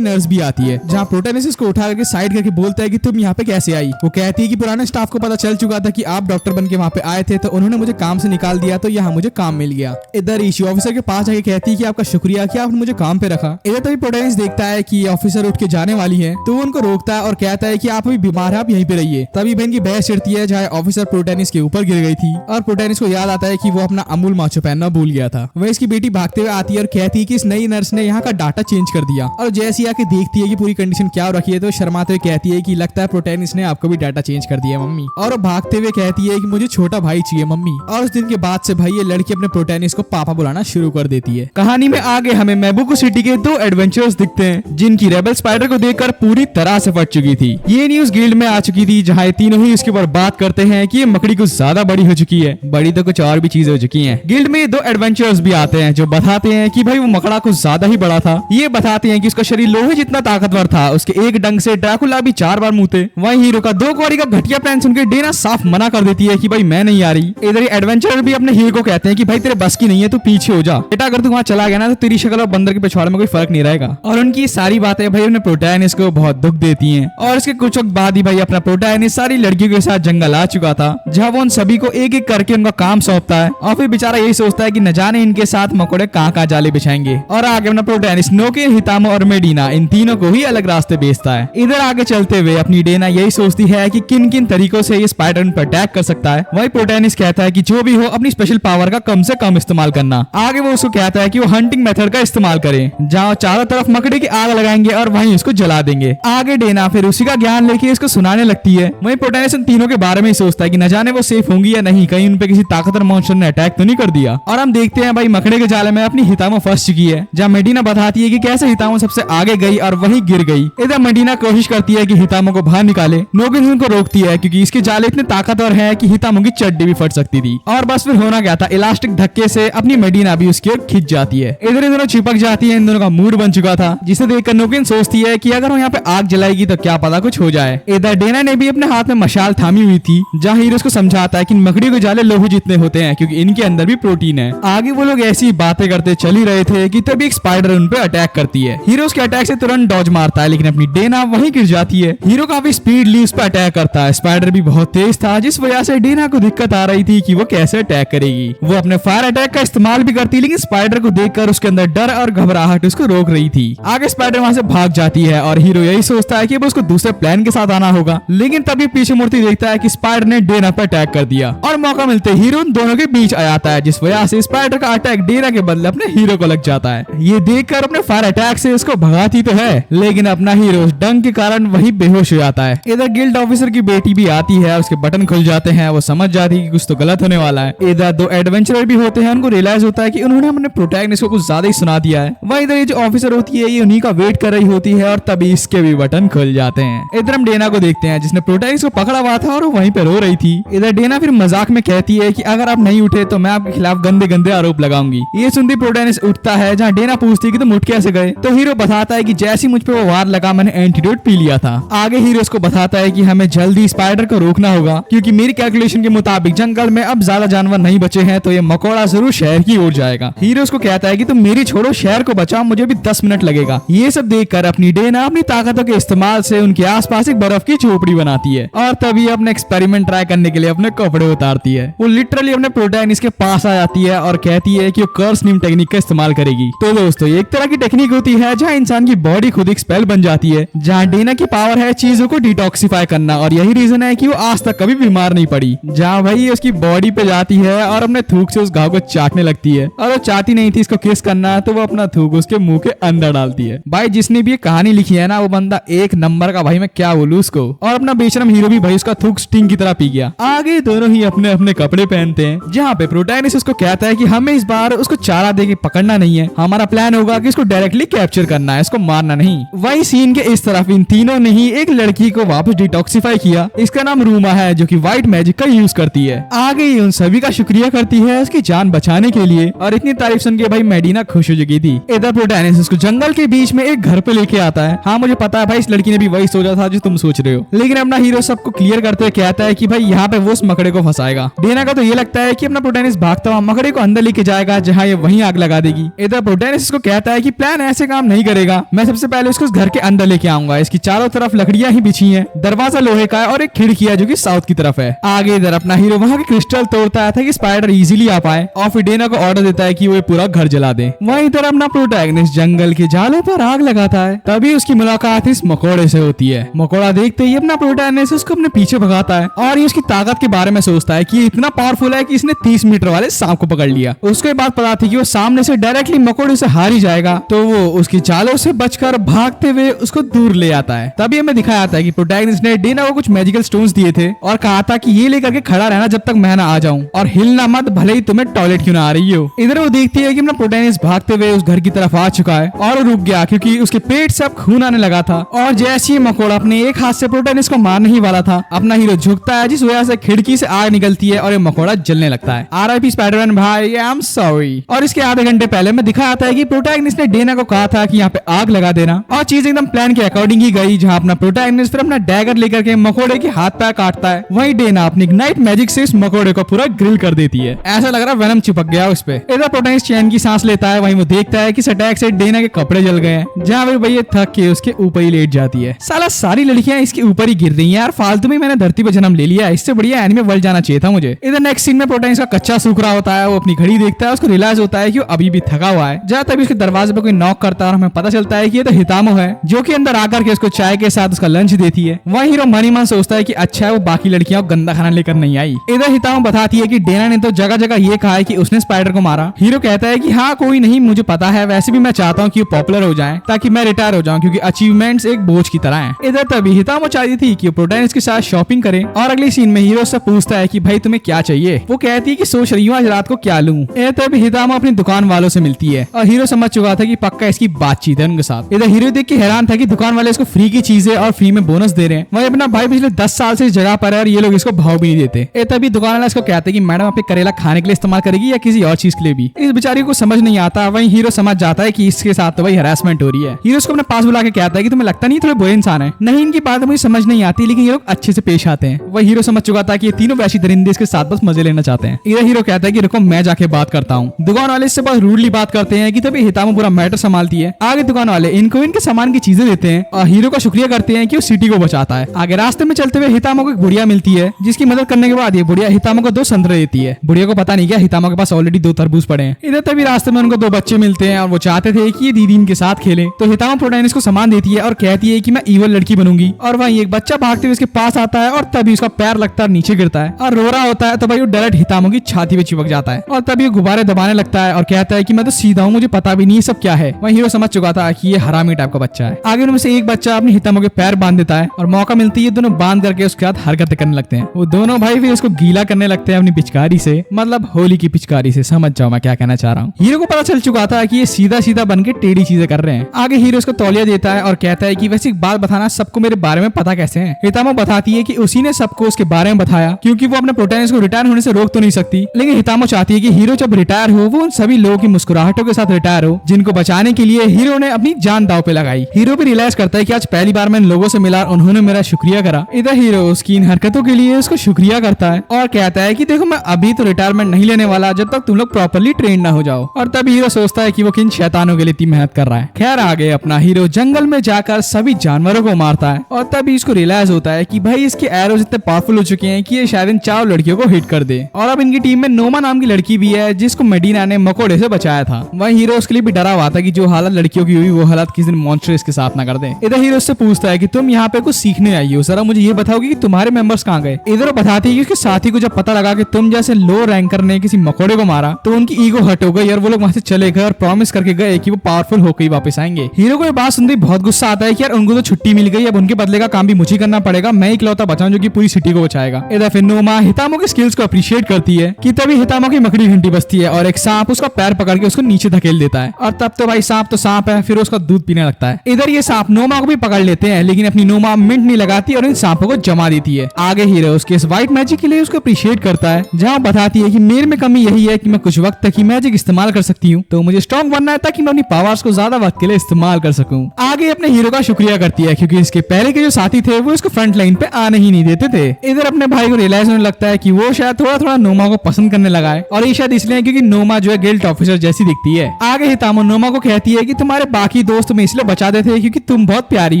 नर्स भी आती है, जहाँ प्रोटैगनिस्ट इसको उठा करके साइड करके बोलता है कि तुम यहाँ पे कैसे आई। वो कहती है कि पुराने स्टाफ को पता चल चुका था कि आप डॉक्टर बन के वहाँ पे आए थे, तो उन्होंने मुझे काम से निकाल दिया, तो यहाँ मुझे काम मिल गया। इधर रीशु ऑफिसर के पास आके कहती है कि आपका शुक्रिया कि आपने मुझे काम पे रखा। इधर तभी प्रोटैगनिस्ट देखता है कि ऑफिसर उठ के जाने वाली है, तो वो उनको रोकता है और कहता है कि आप अभी बीमार है, आप यहीं पे रहिए। तभी बहन की बहस छिड़ती है, जहाँ ऑफिसर प्रोटैगनिस्ट के ऊपर गिर गई थी और प्रोटैगनिस्ट को याद आता है कि वो अपना अमूल माचो पहनना भूल गया था। वह इसकी बेटी भागते हुए आती है और कहती है कि इस नई नर्स ने यहाँ का डाटा चेंज कर दिया, और जैसी आके देखती है कि पूरी कंडीशन क्या हो रखी है, तो शर्माते हुए कहती है कि लगता है प्रोटैगनिस्ट ने आपको भी डाटा चेंज कर दिया मम्मी। और वो भागते हुए कहती है कि मुझे छोटा भाई चाहिए मम्मी। और उस दिन के बाद से भाई ये लड़की अपने प्रोटैगनिस्ट को पापा बुलाना शुरू कर देती है। कहानी में आगे हमें मेबुको सिटी के 2 एडवेंचर्स दिखते हैं, जिनकी रेबल स्पाइडर को देखकर पूरी तरह से फट चुकी थी। ये न्यूज गिल्ड में आ चुकी थी, जहाँ ये तीनों ही इसके ऊपर बात करते हैं कि ये मकड़ी कुछ ज्यादा बड़ी हो चुकी है। बड़ी तो कुछ और भी चीजें हो चुकी हैं। गिल्ड में 2 एडवेंचर्स भी आते हैं जो बताते हैं कि भाई वो मकड़ा कुछ ज्यादा ही बड़ा था। ये बताते हैं कि उसका शरीर लोहे जितना ताकतवर था, उसके एक डंग से ड्रैकुला भी 4 बार मुते। वहीं हीरो का 2 कौड़ी का घटिया प्लान सुनकर डेना साफ मना कर देती है कि भाई मैं नहीं आ रही। इधर एडवेंचरर भी अपने हीरो को कहते हैं कि भाई तेरे बस की नहीं है, तू पीछे हो जा बेटा, अगर तू वहाँ चला गया ना तो तेरी शक्ल और बंदर के पिछवाड़े में कोई फर्क नहीं रहेगा। और उनकी सारी बातें भाई उन्हें प्रोटैगनिस्ट को बहुत दुख देती हैं। और इसके कुछ वक्त बाद ही भाई अपना प्रोटैगनिस्ट सारी लड़कियों के साथ जंगल आ चुका था, जहाँ वो उन सभी को एक एक करके उनका काम सौंपता है। और फिर बेचारा यही सोचता है कि न जाने इनके साथ मकोड़े कहाँ जाले बिछाएंगे। और आगे अपना प्रोटैगनिस्ट नोके, हितामो और मेडिना इन तीनों को ही अलग रास्ते भेजता है। इधर आगे चलते हुए अपनी डेना यही सोचती है कि किन किन तरीकों से ये स्पाइडर उन पर अटैक कर सकता है। वही प्रोटैगनिस्ट कहता है कि जो भी हो अपनी स्पेशल पावर का कम से कम इस्तेमाल करना। आगे वो उसको कहता है कि वो हंटिंग मेथड का इस्तेमाल करे, जहाँ चारों तरफ मकड़ी की आग लगाएंगे और वहीं उसको जला देंगे। आगे डेना फिर उसी का ज्ञान लेके इसको सुनाने लगती है। वही प्रोटैगनिस्ट उन तीनों के बारे में ही सोचता है कि न जाने वो सेफ होंगी या नहीं, कहीं उन पे किसी ताकतवर मॉन्स्टर ने अटैक तो नहीं कर दिया। और हम देखते हैं भाई मकड़े के जाले में अपनी हितामो फंस चुकी है, जहाँ मेडिना बताती है कि कैसे हितामो सबसे आगे गई और वहीं गिर गई। इधर मेडिना कोशिश करती है कि हितामो को बाहर निकाले। नोगिन उनको रोकती है क्योंकि इसके जाले इतने ताकतवर है कि हितामो की चड्डी भी फट सकती थी। और बस फिर होना क्या था, इलास्टिक धक्के से अपनी मेडिना भी उसकी ओर खिंच जाती है। इधर दोनों चिपक जाती है। इन दोनों का मूड बन चुका था, जिसे देखकर नोगिन सोचती है कि अगर वो यहाँ पे आग जलाएगी तो क्या पता कुछ हो जाए। इधर डेना ने भी अपने हाथ में मशाल थामी हुई थी, जहाँ हीरो उसको समझाता है कि मकड़ी के जाले लोहे जितने होते हैं क्योंकि इनके अंदर भी प्रोटीन है। आगे वो लोग ऐसी बातें करते चल ही रहे थे कि तभी एक स्पाइडर उन पे अटैक करती है। हीरो उसके अटैक से तुरंत डॉज मारता है, लेकिन अपनी डेना वहीं गिर जाती है। हीरो काफी स्पीडली उस पर अटैक करता है। स्पाइडर भी बहुत तेज था, जिस वजह से डेना को दिक्कत आ रही थी कि वो कैसे अटैक करेगी। वो अपने फायर अटैक का इस्तेमाल भी करती, लेकिन स्पाइडर को देखकर उसके अंदर डर और घबराहट उसको रोक रही थी। आगे स्पाइडर वहां से भाग जाती है और हीरो यही सोचता है कि वो उसको दूसरे प्लान के साथ आना होगा, लेकिन तभी पीछे मुड़ती देखता है कि स्पाइडर ने डेना पर अटैक कर दिया और मौका मिलते हीरो उन दोनों के बीच आ जाता है, जिस वजह से स्पाइडर का अटैक डेना के बदले अपने हीरो को लग जाता है। ये देखकर अपने फायर अटैक से उसको भगाती तो है, लेकिन अपना हीरो डंग के कारण वही बेहोश हो जाता है। इधर गिल्ड ऑफिसर की बेटी भी आती है, उसके बटन खुल जाते हैं। वो समझ जाती है कि कुछ तो गलत होने वाला है। इधर 2 एडवेंचरर भी होते हैं, उनको रियलाइज होता है कि उन्होंने अपने प्रोटैगनिस्ट को कुछ ज्यादा ही सुना दिया है। वहीं इधर ये जो ऑफिसर होती है ये उन्हीं का वेट कर रही होती है और तभी इसके भी बटन खुल जाते हैं। इधर हम डेना को देखते हैं, जिसने प्रोटैगनिस्ट को पकड़ा हुआ था और वो वहीं पे रो रही थी। इधर डेना फिर मजाक में कहती है कि अगर आप नहीं उठे तो मैं आपके खिलाफ गंदे गंदे आरोप लगाऊंगी। ये सुनती प्रोटैगनिस्ट उठता है, जहाँ डेना पूछती है कि तुम उठ कैसे गए, तो हीरो बताता है कि जैसी मुझ पे वो वार लगा मैंने एंटीडोट पी लिया था। आगे हीरो उसको बताता है कि हमें जल्दी स्पाइडर को रोकना होगा, क्योंकि मेरी कैलकुलेशन के मुताबिक जंगल में अब ज्यादा जानवर नहीं बचे हैं, तो ये मकोड़ा जरूर शहर की ओर जाएगा। हीरो उसको कहता है कि तुम मेरी छोड़ो, शहर को बचाओ, मुझे भी 10 मिनट लगेगा। ये सब देखकर अपनी डेना अपनी ताकतों के इस्तेमाल से उनके आसपास एक बर्फ की झोपड़ी बनाती है और तभी अपने एक्सपेरिमेंट ट्राई करने के लिए अपने कपड़े उतारती है। वो लिटरली अपने प्रोटैगनिस्ट के पास आ जाती है और कहती है कि वो कर्स नीम टेक्निक का इस्तेमाल करेगी। तो दोस्तों एक तरह की टेक्निक होती है जहाँ इंसान की बॉडी खुद एक स्पेल बन जाती है, जहाँ डेना की पावर है चीजों को डिटॉक्सिफाई करना, और यही रीजन है कि वो आज तक कभी बीमार नहीं पड़ी। जहाँ भाई उसकी बॉडी पे जाती है और अपने थूक से उस घाव को चाटने लगती है, और वो चाहती नहीं थी इसको किस करना, तो वो अपना थूक उसके मुंह के अंदर डालती है। भाई जिसने भी ये कहानी लिखी है ना, वो बंदा एक नंबर का, भाई मैं क्या बोलूं उसको। और अपना बेशरम हीरो भी भाई उसका थूक स्टिंग की तरह पी गया। आगे दोनों ही अपने अपने कपड़े पहनते हैं, जहाँ पे प्रोटैगनिस्ट उसको कहता है कि हमें इस बार उसको चारा दे के पकड़ना नहीं है, हमारा प्लान होगा कि इसको डायरेक्टली कैप्चर करना है, इसको मारना नहीं। वही सीन के इस तरफ इन तीनों ने ही एक लड़की को वापस डिटॉक्सिफाई किया। इसका नाम रूमा है, जो कि व्हाइट मैजिक का यूज करती है। आगे ही उन सभी का शुक्रिया करती है उसकी जान बचाने के लिए, और इतनी तारीफ सुन के भाई मेडिना खुश हो चुकी थी। इधर प्रोटैगनिस्ट उसको जंगल के बीच में एक घर पे लेके आता है। हाँ मुझे पता है भाई, इस लड़की ने भी वही सोचा था जो तुम सोच रहे हो, लेकिन अपना हीरो सबको क्लियर करते हुए कहता है कि भाई यहाँ पे वो उस मकड़े को फंसाएगा। डेना का तो ये लगता है कि अपना प्रोटैगनिस्ट भागता हुआ मकड़े को अंदर लेके जाएगा जहाँ ये वहीं आग लगा देगी। इधर प्रोटैगनिस्ट इसको कहता है कि प्लान ऐसे काम नहीं करेगा, मैं सबसे पहले उसको घर के अंदर लेके आऊंगा। इसकी चारों तरफ लकड़ियां ही बिछी हैं, दरवाजा लोहे का है और एक खिड़की है जो कि साउथ की तरफ है। आगे इधर अपना हीरो वहाँ के क्रिस्टल तोड़ता है ताकि स्पाइडर इजीली आ पाए और फिर डेना को ऑर्डर देता है कि वो पूरा घर जला दे। वहीं इधर अपना प्रोटैगनिस्ट जंगल के जालों पर आग लगाता है। तभी उसकी मुलाकात इस मकोड़े से होती है। मकोड़ा देखते ही अपना प्रोटैगनिस्ट उसको अपने पीछे भगाता है और ये उसकी ताकत के बारे में सोचता है कि ये इतना पावरफुल है कि इसने 30 मीटर वाले सांप को पकड़ लिया। उसके बाद पता थी कि वो सामने से डायरेक्टली मकोड़े से हार ही जाएगा, तो वो उसकी चालों से बचकर भागते हुए उसको दूर ले आता है। तभी हमें दिखाया जाता है कि प्रोटैगनिस्ट ने डेना को कुछ मैजिकल स्टोन्स दिए थे और कहा था कि ये लेकर के खड़ा रहना जब तक मैं ना आ जाऊं और हिलना मत, भले ही तुम्हें टॉयलेट क्यों ना आ रही हो। इधर वो देखती है कि अपना प्रोटैगनिस्ट भागते हुए उस घर की तरफ आ चुका है और रुक गया क्योंकि उसके पेट से अब खून आने लगा था। और जैसे ही मकोड़ा अपने एक हाथ से प्रोटैगनिस्ट को मारने ही वाला था, अपना हीरो झुकता है जिस वजह से खिड़की से आग निकलती है और ये मकोड़ा जलने लगता है। RIP स्पाइडरमैन भाई, आई एम सॉरी। और इसके आधे घंटे पहले मैं दिखाया जाता है कि प्रोटैगनिस्ट ने डेना को कहा था कि यहाँ पे आग लगा देना और चीज एकदम प्लान के अकॉर्डिंग ही गई, जहाँ अपना प्रोटैगनिस्ट फिर अपना डैगर लेकर के मकोड़े के हाथ पैर काटता है। वहीं डेना अपनी इग्नाइट मैजिक से इस मकोड़े को पूरा ग्रिल कर देती है। ऐसा लग रहा वेनम चिपक गया उस पे। इधर प्रोटैगनिस्ट चैन की सांस लेता है। वहीं वो देखता है कि इस अटैक से डेना के कपड़े जल गए हैं, जहाँ पे भैया थक के उसके ऊपर ही लेट जाती है। साला सारी लड़कियां इसके ऊपर ही गिर रही हैं यार, फालतू में मैंने धरती पे जन्म ले लिया, इससे बढ़िया एनिमे वर्ल्ड जाना चाहिए था मुझे। इधर नेक्स्ट सीन में प्रोटैगनिस्ट का कच्चा सूख रहा होता है। वो अपनी घड़ी देखता है, उसको रियलाइज होता है कि वो अभी भी थका हुआ है। जहाँ तभी उसके दरवाजे पे कोई नॉक करता है और हमें पता चलता है कि ये तो हितामो है, जो कि अंदर आकर के उसको चाय के साथ उसका लंच देती है। वह हीरो मनी मन सोचता है कि अच्छा है वो बाकी लड़कियां गंदा खाना लेकर नहीं आई। इधर हितामो बताती है कि डेना ने तो जगह जगह ये कहा है कि उसने स्पाइडर को मारा। हीरो कहता है कि हाँ कोई नहीं, मुझे पता है, वैसे भी मैं चाहता हूँ कि वो पॉपुलर हो जाए ताकि मैं रिटायर हो जाऊँ, क्योंकि अचीवमेंट्स एक बोझ की तरह है। इधर तभी हितामो चाहती थी कि वो प्रोटैगनिस्ट के साथ शॉपिंग करे और अगले सीन में हीरो से पूछता है कि भाई तुम्हें क्या चाहिए। वो कहती है कि सोच रही हूँ आज रात को क्या लूं। तभी हितामो अपनी दुकान वालों से मिलती है और हीरो समझ चुका था कि पक्का इसकी बातचीत है उनके साथ। इधर हीरो देख के हैरान था कि दुकान वाले इसको फ्री की चीजें और फ्री में बोनस दे रहे हैं। वही अपना भाई पिछले 10 साल से इस जगह पर है और ये लोग इसको भाव भी नहीं देते। तभी दुकान वाला इसको कहते हैं कि मैडम आप करेला खाने के लिए इस्तेमाल करेगी या किसी और चीज के लिए भी। इस बेचारी को समझ नहीं आता। वही हीरो समझ जाता है कि इसके साथ तो भाई हरासमेंट हो रही है। हीरो इसको अपने पास बुला के कहता है कि तुम्हें लगता नहीं थोड़े बुरे इंसान है। नहीं, इनकी बात मुझे समझ नहीं आती, लेकिन ये लोग अच्छे से पेश आते हैं। वही हीरो समझ चुका था कि ये तीनों वैसी दरिंदे इसके साथ बस मजे लेना चाहते हैं। इधर हीरो कहता है कि रुको मैं जाके बात करता हूँ। दुकान वाले इससे बहुत रूडली बात करते हैं कि तभी हितामो पूरा मैटर संभालती है। आगे दुकान वाले इनको इनके सामान की चीजें देते हैं और हीरो का शुक्रिया करते हैं कि वो सिटी को बचाता है। आगे रास्ते में चलते हुए हितामो को एक बुढ़िया मिलती है, जिसकी मदद करने के बाद ये बुढ़िया हितामो को 2 संतरे देती है। बुढ़िया को पता नहीं क्या हितामो के पास ऑलरेडी 2 तरबूज पड़े हैं। इधर तभी रास्ते में उनको 2 बच्चे मिलते हैं और वो चाहते थे कि ये दीदी इनके साथ खेले, तो हितामो प्रोटैगनिस्ट को सामान देती है और कहती है कि मैं ईवल लड़की बनूंगी। और वहीं एक बच्चा भागते हुए उसके पास आता है और तभी उसका पैर लगता है, नीचे गिरता है और रो रहा होता है। तो भाई वो डायरेक्ट हितामो की छाती पे चिपक जाता है और तभी वो गुब्बारे दबाने लगता है और कहता है कि मैं तो सीधा हूँ, मुझे पता भी नहीं सब क्या है। वहीं हीरो समझ चुका था कि ये हरामी टाइप का बच्चा है। आगे उनमें से एक बच्चा अपने हितामो के पैर बांध देता है और मौका मिलती है दोनों बांध करके उसके साथ हरकतें करने लगते हैं। वो दोनों भाई फिर उसको गीला करने लगते हैं अपनी पिचकारी से, मतलब होली की पिचकारी से। समझ जाओ मैं क्या कहना चाह रहा हूँ। हीरो को पता चल चुका था कि ये सीधा सीधा बन के टेढ़ी चीजें कर रहे हैं। आगे हीरो उसको तौलिया देता है और कहता है कि वैसे एक बात बताना, सबको मेरे बारे में पता कैसे है। हितामो बताती है कि उसी ने सबको उसके बारे में बताया, क्योंकि वो अपने प्रोटैगनिस्ट को रिटायर होने से रोक तो नहीं सकती, लेकिन हितामो चाहती है कि हीरो जब रिटायर हो वो उन सभी लोगों की मुस्कुराहटों के साथ रिटायर हो जिनको बचाने के लिए हीरो ने अपनी जान दांव पे लगाई। हीरो भी रियलाइज करता है कि आज पहली बार मैं इन लोगों से मिला और उन्होंने मेरा शुक्रिया करा। इधर हीरो उसकी इन हरकतों के लिए उसको शुक्रिया करता है और कहता है कि देखो मैं अभी तो रिटायरमेंट नहीं लेने वाला जब तक तुम लोग प्रॉपर्ली ट्रेन ना हो जाओ। और तब हीरो सोचता है कि वो किन शैतानों के लिए इतनी मेहनत कर रहा है। खैर आगे अपना हीरो जंगल में जाकर सभी जानवरों को मारता है और तभी इसको रियलाइज होता है कि भाई इसके एरोज इतने पावरफुल हो चुके हैं कि ये शायद इन 4 लड़कियों को हिट कर दे। और अब इनकी टीम में नोमा नाम की लड़की भी है जिसको मेडिना ने मकोड़े से बचाया था। वही हीरो उसके लिए भी डरा हुआ था कि जो हालत लड़कियों की हुई वो हालत किसी दिन मॉन्स्टर इसके साथ ना कर दे। इधर हीरो उससे पूछता है कि तुम यहाँ पे कुछ सीखने आई हो, जरा मुझे ये बताओगे कि तुम्हारे मेंबर्स कहाँ गए। इधर बताती है कि उसके साथी को जब पता लगा कि तुम जैसे लो रैंकर ने किसी मकोड़े को मारा तो उनकी ईगो हट हो गई और वो लोग वहाँ से चले गए और प्रॉमिस करके गए कि वो पावरफुल होकर ही वापस आएंगे। हीरो को ये बात सुनते बहुत गुस्सा आता है कि यार उनको तो छुट्टी मिल गई, अब उनके बदले का काम भी मुझे करना पड़ेगा, मैं इकलौता बचाऊं जो कि पूरी सिटी को बचाएगा। इधर फिर नोमा हितामो के स्किल्स को अप्रिशिएट करती है कि तभी हितामो की मकड़ी घंटी बजती है और एक सांप उसका पैर पकड़ के उसको नीचे धकेल देता है और तब तो भाई सांप तो सांप है, फिर उसका दूध पीने लगता है। इधर ये सांप नोमा को भी पकड़ लेते हैं, लेकिन अपनी नोमा मिंट नहीं लगाती और इन सांपों को जमा देती है। आगे हीरो उसके इस व्हाइट मैजिक के लिए उसको अप्रिशिएट करता है, जहाँ बताती है कि मेरे में कमी यही है कि मैं कुछ वक्त तक ही मैजिक इस्तेमाल कर सकती हूँ, तो मुझे स्ट्रॉन्ग बनना है ताकि मैं अपनी पावर्स को ज्यादा वक्त के लिए इस्तेमाल कर सकूं। आगे अपने हीरो का शुक्रिया करती है क्योंकि इसके पहले के जो साथी थे वो इसको फ्रंट लाइन पे आने ही नहीं देते थे। इधर अपने भाई को रियलाइज होने लगता है कि वो शायद थोड़ा थोड़ा थोड़ा नोमा को पसंद करने लगा है, और ये शायद इसलिए क्योंकि नोमा जो है गिल्ड ऑफिसर जैसी दिखती है। आगे हितामो नोमा को कहती है कि तुम्हारे बाकी दोस्त तुम्हें इसलिए बचाते थे क्योंकि तुम बहुत प्यारी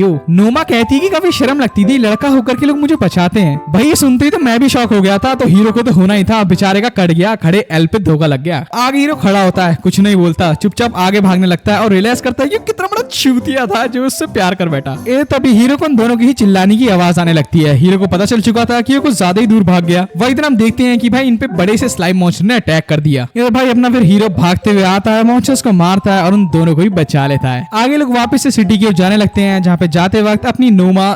हो। नोमा कहती है कि काफी शर्म लगती थी, लड़का होकर के लोग मुझे बचाते हैं। भाई ये सुनते ही तो मैं भी शौक हो गया था, तो हीरो को तो होना ही था, बेचारे का कट गया, खड़े एल पे धोखा लग गया। आगे हीरो खड़ा होता है, कुछ नहीं बोलता, चुपचाप आगे भागने लगता है और रियलाइज करता है कि कितना बड़ा चूतिया था जो उससे प्यार कर बैठा। ये तभी हीरो को उन दोनों की ही चिल्लाने की आवाज आने लगती है। हीरो को पता चल चुका था कि ये कुछ ज्यादा ही दूर भाग गया। वही दिन हम देखते हैं कि भाई इन पे बड़े से स्लाइम मॉन्स्टर ने अटैक कर दिया। ये भाई अपना फिर हीरो भागते हुए आता है, मॉन्स्टर्स को मारता है और उन दोनों को ही बचा लेता है। आगे लोग वापस से सिटी की ओर जाने लगते हैं, जहाँ पे जाते वक्त अपनी नोमा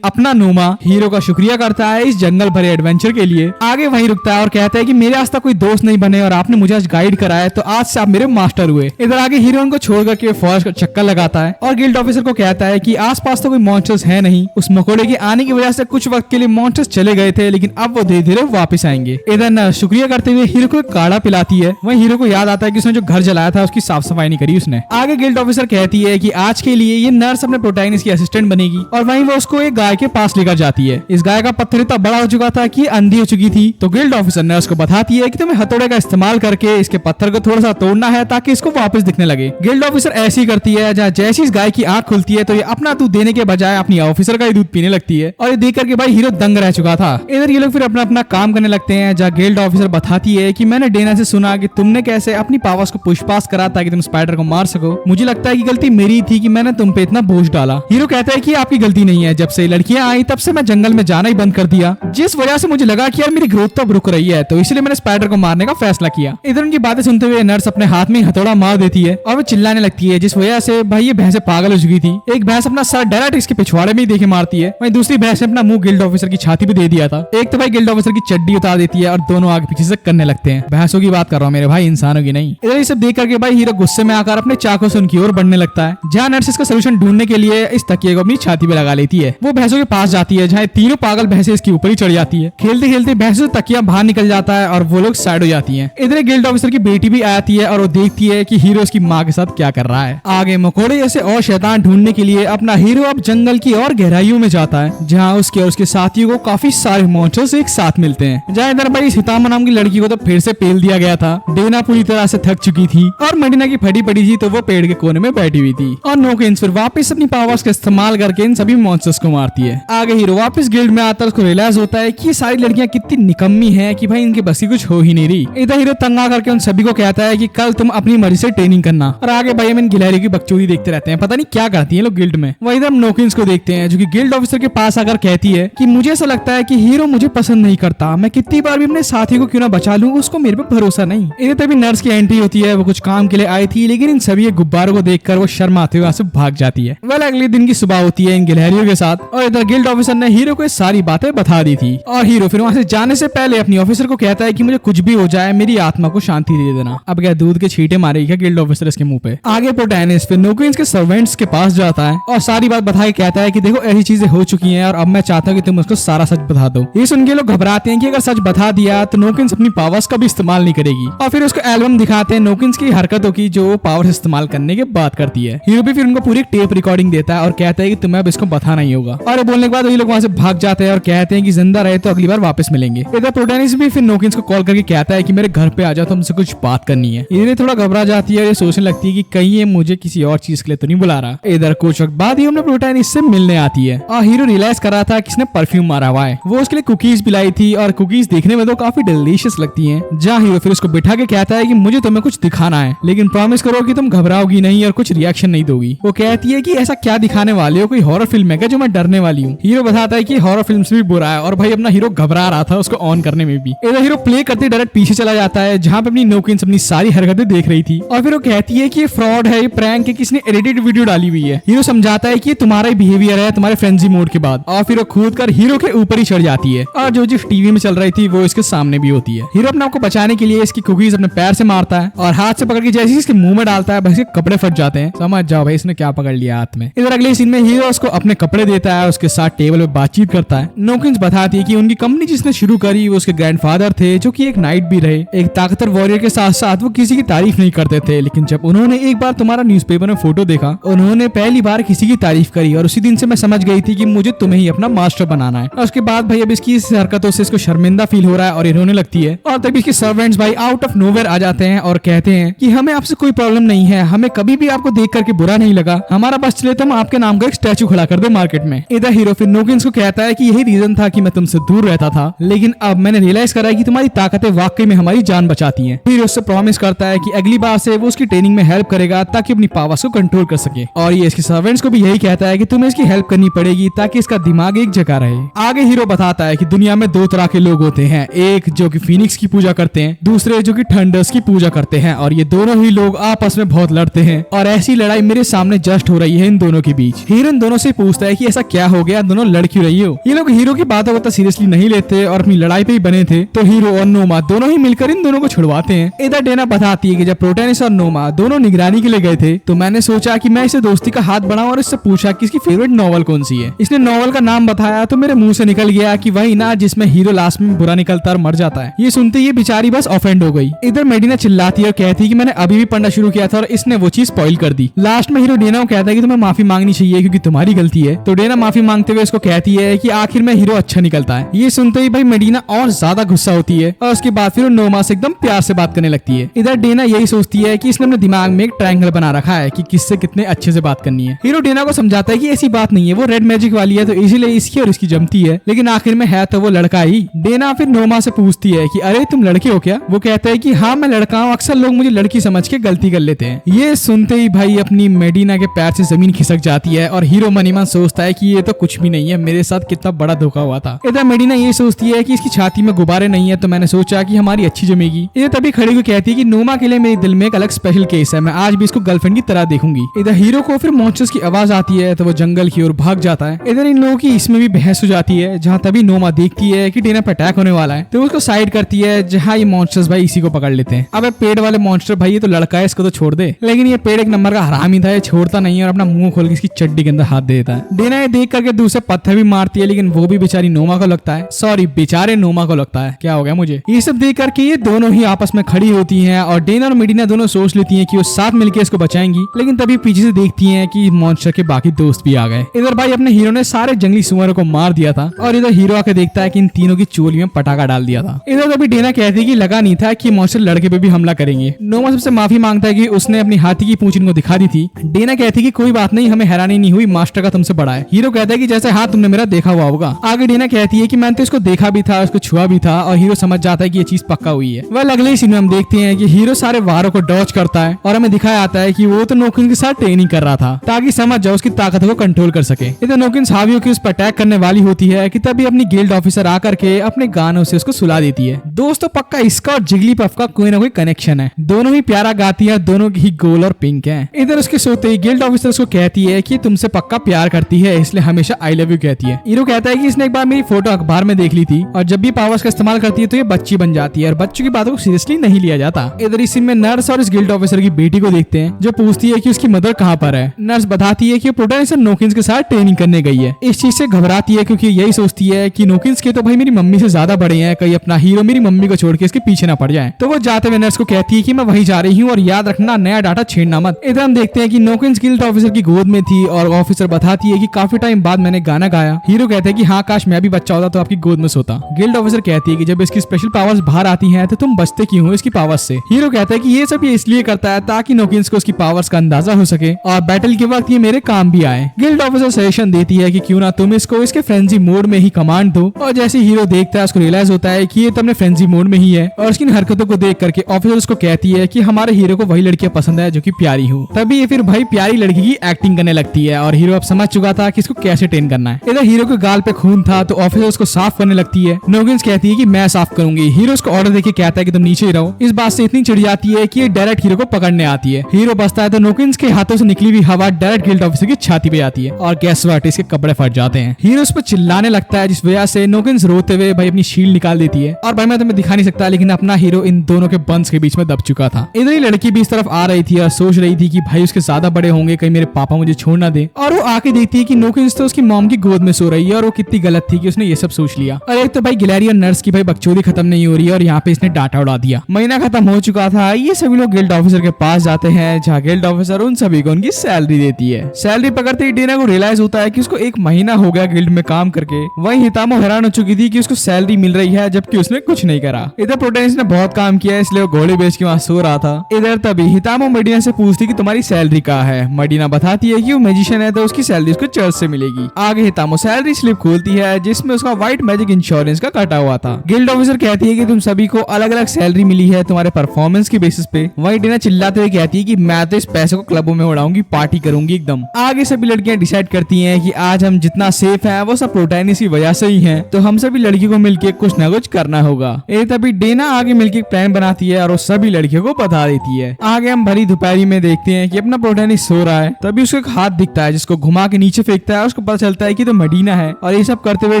अपना नोमा हीरो का शुक्रिया करता है इस जंगल भरे एडवेंचर के लिए। आगे वहीं रुकता है और कहता है कि मेरे आज तक कोई दोस्त नहीं बने और आपने मुझे आज गाइड कराया, तो आज से आप मेरे मास्टर हुए। इधर आगे हीरो उनको छोड़ करके फॉरेस्ट का चक्कर लगाता है और गिल्ड ऑफिसर को कहता है कि आसपास तो कोई मॉन्स्टर्स है नहीं। उस मकोड़े के आने की वजह से कुछ वक्त के लिए मॉन्स्टर्स चले गए थे, लेकिन अब वो धीरे धीरे वापस आएंगे। इधर न शुक्रिया करते हुए हीरो को एक काढ़ा पिलाती है। वहीं हीरो को याद आता है कि उसने जो घर जलाया था उसकी साफ सफाई नहीं करी उसने। आगे गिल्ड ऑफिसर कहती है कि आज के लिए ये नर्स अपने प्रोटैगनिस्ट की असिस्टेंट बनेगी, और वहीं वो उसको एक गाय के पास लेकर जाती है। इस गाय का पत्थर इतना बड़ा हो चुका था कि अंधी हो चुकी थी, तो गिल्ड ऑफिसर नर्स को बताती है कि तुम्हें हथौड़े का इस्तेमाल करके इसके पत्थर को थोड़ा सा तोड़ना है ताकि इसको वापस दिखने लगे। गिल्ड ऑफिसर ऐसी करती है, जहाँ जैसी इस गाय की आंख खुलती है तो ये अपना दूध देने के बजाय अपनी ऑफिसर का ही दूध पीने लगती है, और ये देख करके भाई हीरो दंग रह चुका था। इधर ये लोग फिर अपना अपना काम करने लगते हैं, जहाँ गिल्ड ऑफिसर बताती है कि मैंने डेना से सुना कि तुमने कैसे अपनी पावर्स को पुश पास करा ताकि तुम स्पाइडर को मार सको। मुझे लगता है कि गलती मेरी थी कि मैंने तुम पे इतना बोझ डाला। हीरो कहता है कि आपकी गलती नहीं है, जब से लड़कियां आई तब से मैं जंगल में जाना ही बंद कर दिया, जिस वजह से मुझे लगा कि यार मेरी ग्रोथ तो अब रुक रही है, तो इसलिए मैंने स्पाइडर को मारने का फैसला किया। इधर उनकी बातें सुनते हुए नर्स अपने हाथ में हथौड़ा मार देती है और वो चिल्लाने लगती है, जिस वजह से भाई ये भैंसे पागल हो चुकी थी। एक भैंस अपना सर डायरेक्ट इसके पिछवाड़े में ही देके मारती है, वहीं दूसरी भैंस ने अपना मुंह गिल्ड ऑफिसर की छाती पे दे दिया था। एक तो भाई गिल्ड ऑफिसर की चड्डी उतार देती है और दोनों आगे पीछे से करने लगते हैं। भैंसों की बात कर रहा हूँ मेरे भाई, इंसानों की नहीं। इधर ये सब देख करके भाई हीरो गुस्से में आकर अपने चाकू से उनकी ओर बढ़ने लगता है, जहाँ नर्स इसका सोल्यूशन ढूंढने के लिए इस तकिए को अपनी छाती पे लगा लेती है। वो भैंसों के पास जाती है, जहाँ तीनों पागल भैंसे इसके ऊपर ही चढ़ जाती है। खेलते खेलते भैंसों से तकिया बाहर निकल जाता है और वो लोग साइड हो जाती है। इधर गिल्ड ऑफिसर की बेटी भी आती है और वो देखती है कि हीरो उसकी माँ के साथ क्या कर रहा है। आगे मकोड़े जैसे और शैतान ढूंढने के लिए अपना हीरो अब जंगल की और गहराइयों में जाता है, जहाँ उसके और उसके साथियों को काफी सारे मॉन्स्टर्स एक साथ मिलते हैं। जहाँ इधर भाई हितामा नाम की लड़की को तो फिर से पेल दिया गया था। डेना पूरी तरह से थक चुकी थी और मडीना की फटी पड़ी थी, तो वो पेड़ के कोने में बैठी हुई थी और नोकिन्स फिर वापस अपनी पावर्स का इस्तेमाल करके इन सभी मॉन्स्टर्स को मारती है। आगे हीरो वापस गिल्ड में आता है, उसको रियलाइज होता है कि ये सारी लड़कियां कितनी निकम्मी हैं कि भाई इनके बस की कुछ हो ही नहीं रही। इधर हीरो तंग आकर उन सभी को कहता है कि कल तुम अपनी मर्जी से ट्रेनिंग करना, और आगे भाई हम इन गिलहरी की बकचोदी देखते रहते हैं, पता नहीं क्या करती है लोग गिल्ड में। वही हम नोकिन्स को देखते हैं, जो कि गिल्ड ऑफिसर के पास आकर कहती है कि मुझे ऐसा लगता है कि हीरो मुझे पसंद नहीं करता, मैं कितनी बार भी अपने साथी को क्यों ना बचा लूं, उसको मेरे पे भरोसा नहीं। इधर तभी नर्स की एंट्री होती है, वो कुछ काम के लिए आई थी, लेकिन इन सभी गुब्बारों को देखकर वो शर्माते हुए वहां से भाग जाती है। वेल अगले दिन की सुबह होती है इन गिलहरियों के साथ, और इधर गिल्ड ऑफिसर ने हीरो को सारी बातें बता दी थी, और हीरो फिर वहां से जाने से पहले अपनी ऑफिसर को कहता है कि मुझे कुछ भी हो जाए मेरी आत्मा को शांति दे देना। अब क्या दूध के छींटे मारेगी क्या गिल्ड ऑफिसर इसके मुंह पे। आगे प्रोटैगनिस्ट फिर नोकिन्स के सर्वेंट्स के पास जाता है और सारी बात बता के कहता है कि देखो ऐसी चीजें हो चुकी हैं और अब मैं चाहता हूँ कि तुम उसको सारा सच बता दो। ये सुन के लोग घबराते हैं कि अगर सच बता दिया तो नोकिन्स अपनी पावर्स का भी इस्तेमाल नहीं करेगी, और फिर उसको एल्बम दिखाते हैं नोकिन्स की हरकतों की जो वो पावर्स इस्तेमाल करने के बाद करती है। हीरो भी फिर उनको पूरी टेप रिकॉर्डिंग देता है और कहता है कि तुम्हें अब इसको बताना ही होगा, और बोलने के बाद ये लोग वहां से भाग जाते हैं और कहते हैं कि जिंदा रहे तो अगली बार वापस मिलेंगे। इधर प्रोटैगनिस्ट भी फिर नोकिन्स को कॉल करके कहता है कि मेरे घर पे आ जाओ, तुमसे कुछ बात करनी है। ये थोड़ा घबरा जाती है और ये सोचने लगती है कि कहीं ये मुझे किसी और चीज के लिए तो नहीं बुला रहा। इधर कुछ वक्त बाद ही हमने प्रोटैगनिस्ट से मिलने आती है और हीरो रियलाइज कर रहा था कि इसने परफ्यूम मारा हुआ है। वो उसके लिए कुकीज पिलाई थी और कुकीज देखने में तो काफी डिलीशियस लगती हैं। जहाँ हीरो फिर उसको बिठा के कहता है कि मुझे तुम्हें कुछ दिखाना है, लेकिन प्रॉमिस करो कि तुम घबराओगी नहीं और कुछ रिएक्शन नहीं दोगी। वो कहती है कि ऐसा क्या दिखाने वाले हो, कोई हॉरर फिल्म है क्या जो मैं डरने वाली हूँ। हीरो बताता है कि हॉरर फिल्म से भी बुरा है, और भाई अपना हीरो घबरा रहा था उसको ऑन करने में भी। इधर हीरो प्ले करते डायरेक्ट पीछे चला जाता है, जहाँ पे अपनी नोकिन्स अपनी सारी हरकतें देख रही थी, और फिर वो कहती है कि ये फ्रॉड है, ये प्रैंक है, किसने एडिटेड वीडियो डाली हुई है। हीरो समझाता है कि ये तुम्हारा ही बिहेवियर है तुम्हारे फ्रेंजी मोड के बाद, और फिर वो कूद कर हीरो के ऊपर ही चढ़ जाती है, और जो चीज टीवी में चल रही थी वो इसके सामने भी होती है। हीरो अपने आपको बचाने के लिए इसकी कुकीज अपने पैर से मारता है और हाथ से पकड़ के जैसे इसके मुंह में डालता है, बस इसके कपड़े फट जाते हैं। समझ जाओ भाई इसने क्या पकड़ लिया हाथ में। इधर अगले सीन में हीरो उसको अपने कपड़े देता है, उसके साथ टेबल पे बातचीत करता है। नोकिन्स बताती है कि उनकी कंपनी जिसने शुरू करी वो उसके ग्रैंडफादर थे, जो कि एक नाइट भी रहे, एक ताकतवर वॉरियर के साथ साथ वो किसी की तारीफ नहीं करते थे, लेकिन जब उन्होंने एक बार तुम्हारा न्यूज़पेपर में फोटो देखा, उन्होंने पहली बार किसी की तारीफ करी, और उसी दिन से मैं समझ गई थी कि मुझे तुम्हें ही अपना मास्टर बनाना है। और उसके बाद भाई अब इसकी इस हरकतों से इसको शर्मिंदा गंदा फील हो रहा है और ये रोने लगती है। और तभी इसके सर्वेंट्स भाई आउट ऑफ नोवेयर आ जाते हैं और कहते हैं कि हमें आपसे कोई प्रॉब्लम नहीं है, हमें कभी भी आपको देख करके बुरा नहीं लगा, हमारा बस चले तो हम आपके नाम का एक स्टैचू खड़ा कर दे मार्केट में। इधर हीरो फिर नोकिंस को कहता है कि यही रीजन था कि मैं तुमसे दूर रहता था, लेकिन अब मैंने रियलाइज करा है कि तुम्हारी ताकतें वाकई में हमारी जान बचाती हैं। हीरो उससे प्रॉमिस करता है कि अगली बार से वो उसकी ट्रेनिंग में हेल्प करेगा ताकि अपनी पावर्स को कंट्रोल कर सके। और ये इसके सर्वेंट्स को भी यही कहता है कि तुम्हें इसकी हेल्प करनी पड़ेगी ताकि इसका दिमाग एक जगह रहे। आगे हीरो बताता है कि दुनिया में दो तरह के लोग होते हैं, एक जो कि फीनिक्स की पूजा करते हैं, दूसरे जो कि थंडर्स की पूजा करते हैं। और ये दोनों ही लोग आपस में बहुत लड़ते हैं और ऐसी लड़ाई मेरे सामने जस्ट हो रही है इन दोनों के बीच। हीरो इन दोनों से पूछता है कि ऐसा क्या हो गया, दोनों लड़ क्यों रही हो। ये लोग हीरो की बातों को सीरियसली नहीं लेते और अपनी लड़ाई पे ही बने थे। तो हीरो और नोमा दोनों ही मिलकर इन दोनों को छुड़वाते हैं। इधर डेना बताती है कि जब प्रोटेनिस और नोमा दोनों निगरानी के लिए गए थे तो मैंने सोचा कि मैं इसे दोस्ती का हाथ बढ़ाऊं और इससे पूछा कि इसकी फेवरेट नॉवल कौन सी है। इसने नॉवल का नाम बताया तो मेरे मुंह से निकल गया कि वही ना जिसमें हीरो लास्ट में बुरा निकलता और मर जाता है। ये सुनते ये बेचारी बस ऑफेंड हो गई। इधर मेडिना चिल्लाती है और कहती है कि मैंने अभी भी पढ़ना शुरू किया था और इसने वो चीज स्पॉइल कर दी। लास्ट में हीरो डेना को कहता है कि तुम्हें माफी मांगनी चाहिए क्योंकि तुम्हारी गलती है। तो डेना माफी मांगते हुए इसको कहती है कि आखिर में हीरो अच्छा निकलता है। ये सुनते ही भाई मेडिना और ज्यादा गुस्सा होती है और उसके बाद फिर नोमा से एकदम प्यार से बात करने लगती है। इधर डेना यही सोचती है कि इसने अपने दिमाग में एक ट्रायंगल बना रखा है कि किससे कितने अच्छे से बात करनी है। हीरो डेना को समझाता है कि ऐसी बात नहीं है, वो रेड मैजिक वाली है तो इसीलिए इसकी और इसकी जमती है, लेकिन आखिर में है तो वो लड़का ही। डेना फिर नोमा से पूछती है कि अरे तुम लड़के हो क्या। वो कहता है कि हाँ मैं लड़का हूँ, अक्सर लोग मुझे लड़की समझ के गलती कर लेते हैं। ये सुनते ही भाई अपनी मेडिना के पैर से जमीन खिसक जाती है और हीरो मन ही मन सोचता है कि ये तो कुछ भी नहीं है, मेरे साथ कितना बड़ा धोखा हुआ था। इधर मेडिना ये सोचती है कि इसकी छाती में गुब्बारे नहीं है तो मैंने सोचा कि हमारी अच्छी जमेगी। ये तभी खड़ी हुई कहती है कि नोमा के लिए मेरे दिल में एक अलग स्पेशल केस है, मैं आज भी इसको गर्लफ्रेंड की तरह देखूंगी। इधर हीरो को फिर मॉन्स्टर्स की आवाज आती है तो वो जंगल की ओर भाग जाता है। इधर इन लोगों की इसमें भी बहस हो जाती है, जहाँ तभी नोमा देखती है कि डेना पे अटैक होने वाला है तो उसको साइड करती है, जहाँ ये मॉन्स्टर्स भाई इसी को पकड़ लेते हैं। अब पेड़ वाले मॉन्स्टर भाई ये तो लड़का है, इसको तो छोड़ दे, लेकिन ये पेड़ एक नंबर का हरामी था, ये छोड़ता नहीं है और अपना मुंह खोल के इसकी चड्डी के अंदर हाथ दे देता है। डेना ये देख करके दूसरे पत्थर भी मारती है, लेकिन वो भी बेचारी नोमा को लगता है, सॉरी बेचारे नोमा को लगता है क्या हो गया मुझे। ये सब देख करके ये दोनों ही आपस में खड़ी होती हैं और डेना और मेडिना दोनों सोच लेती हैं कि वो साथ मिलकर इसको बचाएंगी, लेकिन तभी पीछे से देखती हैं कि मॉन्स्टर के बाकी दोस्त भी आ गए। इधर भाई अपने हीरो ने सारे जंगली सुअरों को मार दिया था और इधर हीरो आके देखता है कि इन तीनों की चोली में पटाखा डाल दिया था। इधर तभी डेना कहती है कि लगा नहीं था कि मॉन्स्टर लड़के पे भी हमला करेंगे। नोमा सबसे माफी मांगता है कि उसने अपनी हाथी की पूंछ इनको दिखा दी थी। डेना कहती है कि कोई बात नहीं, हमें हैरानी नहीं हुई, मास्टर का तुमसे बड़ा है। हीरो कहता है कि जैसे हाथ तुमने मेरा देखा हुआ होगा। आगे डेना कहती है कि मैंने तो इसको देखा भी था, उसको छुआ भी था और हीरो समझ जाता है कि ये चीज पक्का हुई है। वह अगले सीन में हम देखते हैं कि हीरो सारे वारों को डॉज करता है और हमें दिखाया जाता है कि वो तो नोकिन के साथ ट्रेनिंग कर रहा था ताकि समझ जाओ उसकी ताकत को कंट्रोल कर सके। इधर नोकिन हावियों की उस पर अटैक करने वाली होती है कि तभी अपनी गिल्ड ऑफिसर आकर के अपने गानों से उसको सुला देती है। दोस्तों पक्का इसका और जिगली पफ का कोई ना कोई कनेक्शन है, दोनों ही प्यारा गाती है, दोनों की ही गोल और पिंक है। इधर उसके सोते ही गिल्ड ऑफिसर उसको कहती है कि तुमसे पक्का प्यार करती है, इसलिए हमेशा आई लव यू कहती है। हीरो कहता है कि इसने एक बार मेरी फोटो अखबार में देख ली थी और जब भी पावर्स का इस्तेमाल करती है तो ये बच्ची बन जाती है और बच्चों की बातों को सीरियसली नहीं लिया जाता। इधर इस सीन में नर्स और इस गिल्ड ऑफिसर की बेटी को देखते हैं जो पूछती है कि उसकी मदर कहाँ पर है। नर्स बताती है कि प्रोटेनिस और नोकिन्स के साथ ट्रेनिंग करने गई है। इस चीज से घबराती है क्योंकि यही सोचती है कि नोकिन्स के तो भाई मेरी मम्मी से ज्यादा बड़े हैं, कहीं अपना हीरो मेरी मम्मी को छोड़ के इसके पीछे ना पड़ जाए। तो वो जाते हुए नर्स को कहती है कि मैं वहीं जा रही हूँ और याद रखना नया डाटा छेड़ना मत। इधर हम देखते हैं कि नोकिन्स गिल्ड ऑफिसर की गोद में थी और ऑफिसर बताती है कि काफी टाइम बाद मैंने गाना गाया। हीरो कहते हैं कि हाँ काश मैं भी बच्चा होता तो आपकी गोद में सोता। गिल्ड ऑफिसर कहती है कि जब इसकी स्पेशल पावर्स बाहर आती हैं तो तुम बचते क्यों हो इसकी पावर्स से। हीरो कहता है कि ये सब ये इसलिए करता है ताकि नोकिन्स को उसकी पावर्स का अंदाजा हो सके और बैटल के वक्त ये मेरे काम भी आए। गिल्ड ऑफिसर सजेशन देती है कि क्यों ना तुम इसको इसके फ्रेंजी मोड में ही कमांड दो और जैसे हीरो देखता है उसको रियलाइज होता है कि ये तो अपने फ्रेंजी मोड में ही है और उसकी हरकतों को देख करके ऑफिसर उसको कहती है कि हमारे हीरो को वही लड़कियां पसंद है जो कि प्यारी हो। तभी ये फिर भाई प्यारी लड़की की एक्टिंग करने लगती है और हीरो अब समझ चुका था कि इसको कैसे ट्रेन करना है। इधर हीरो के गाल पे खून था तो ऑफिसर उसको साफ करने लगती है। नोकिन्स कहती है कि मैं साफ करूंगी। हीरो उसको ऑर्डर देके कहता है कि तुम नीचे ही रहो। इस बात से इतनी चिढ़ जाती है कि ये डायरेक्ट हीरो को पकड़ने आती है। हीरो बचता है तो नोकिन्स के हाथों से निकली हुई हवा डायरेक्ट गिल्ड ऑफिसर की छाती पे आती है और गैस व्हाट इसके कपड़े फट जाते हैं। हीरो उस पर चिल्लाने लगता है जिस वजह से नोकिन्स रोते हुए भाई अपनी शील्ड निकाल देती है और भाई मैं तुम्हें दिखा नहीं सकता लेकिन अपना हीरो इन दोनों के बंस के बीच में दब चुका था। इधर ही लड़की भी इस तरफ आ रही थी और सोच रही थी कि भाई उसके ज्यादा बड़े होंगे, कहीं मेरे पापा मुझे छोड़ ना दे। और वो आके देखती है कि नोकिन्स तो उसकी मॉम की गोद में सो रही है और वो कितनी गलत थी कि उसने ये सब सोच लिया। और एक तो भाई गिलैरी और नर्स की भाई बकचोदी खत्म नहीं हो रही है और यहाँ पे इसने डांटा उड़ा दिया। महीना खत्म हो चुका था। ये सभी लोग गिल्ड ऑफिसर के पास जाते हैं जहाँ गिल्ड ऑफिसर उन सभी को उनकी सैलरी देती है। सैलरी पकड़ते ही डेना को रियलाइज होता है कि उसको 1 महीना हो गया गिल्ड में काम करके। वहीं हितामो हैरान हो चुकी थी कि उसको सैलरी सैलरी मिल रही है जबकि उसने कुछ नहीं करा। इधर प्रोटैगनिस्ट ने बहुत काम किया है इसलिए वो घोड़े बेच के वहाँ सो रहा था। इधर तभी हितामो मडीना से पूछती कि तुम्हारी सैलरी कहाँ है। मडीना बताती है कि वो मैजिशियन है तो उसकी सैलरी उसको चर्च से मिलेगी। आगे हितामो सैलरी स्लिप खोलती है जिसमें उसका व्हाइट मैजिक इंश्योरेंस का कटा हुआ था। गिल्ड ऑफिसर कहती है कि तुम सभी को अलग अलग सैलरी मिली है तुम्हारे परफॉर्मेंस के बेसिस पे। वही डीना चिल्लाते हुए कहती है कि मैं तो इस पैसे को क्लबों में उड़ाऊंगी, पार्टी करूंगी एकदम। आगे सभी लड़कियां डिसाइड करती हैं कि आज हम जितना सेफ हैं वो सब प्रोटैगनिस्ट की वजह से ही हैं, तो हम सभी लड़कियों को मिलकर कुछ ना कुछ करना होगा। तभी डेना आगे मिलकर प्लान बनाती है और वो सभी लड़कियों को बता देती है। आगे हम भरी दोपहरी में देखते हैं कि अपना प्रोटैगनिस्ट सो रहा है। तभी उसको एक हाथ दिखता है जिसको घुमा के नीचे फेंकता है। उसको पता चलता है कि तो मडीना है और ये सब करते हुए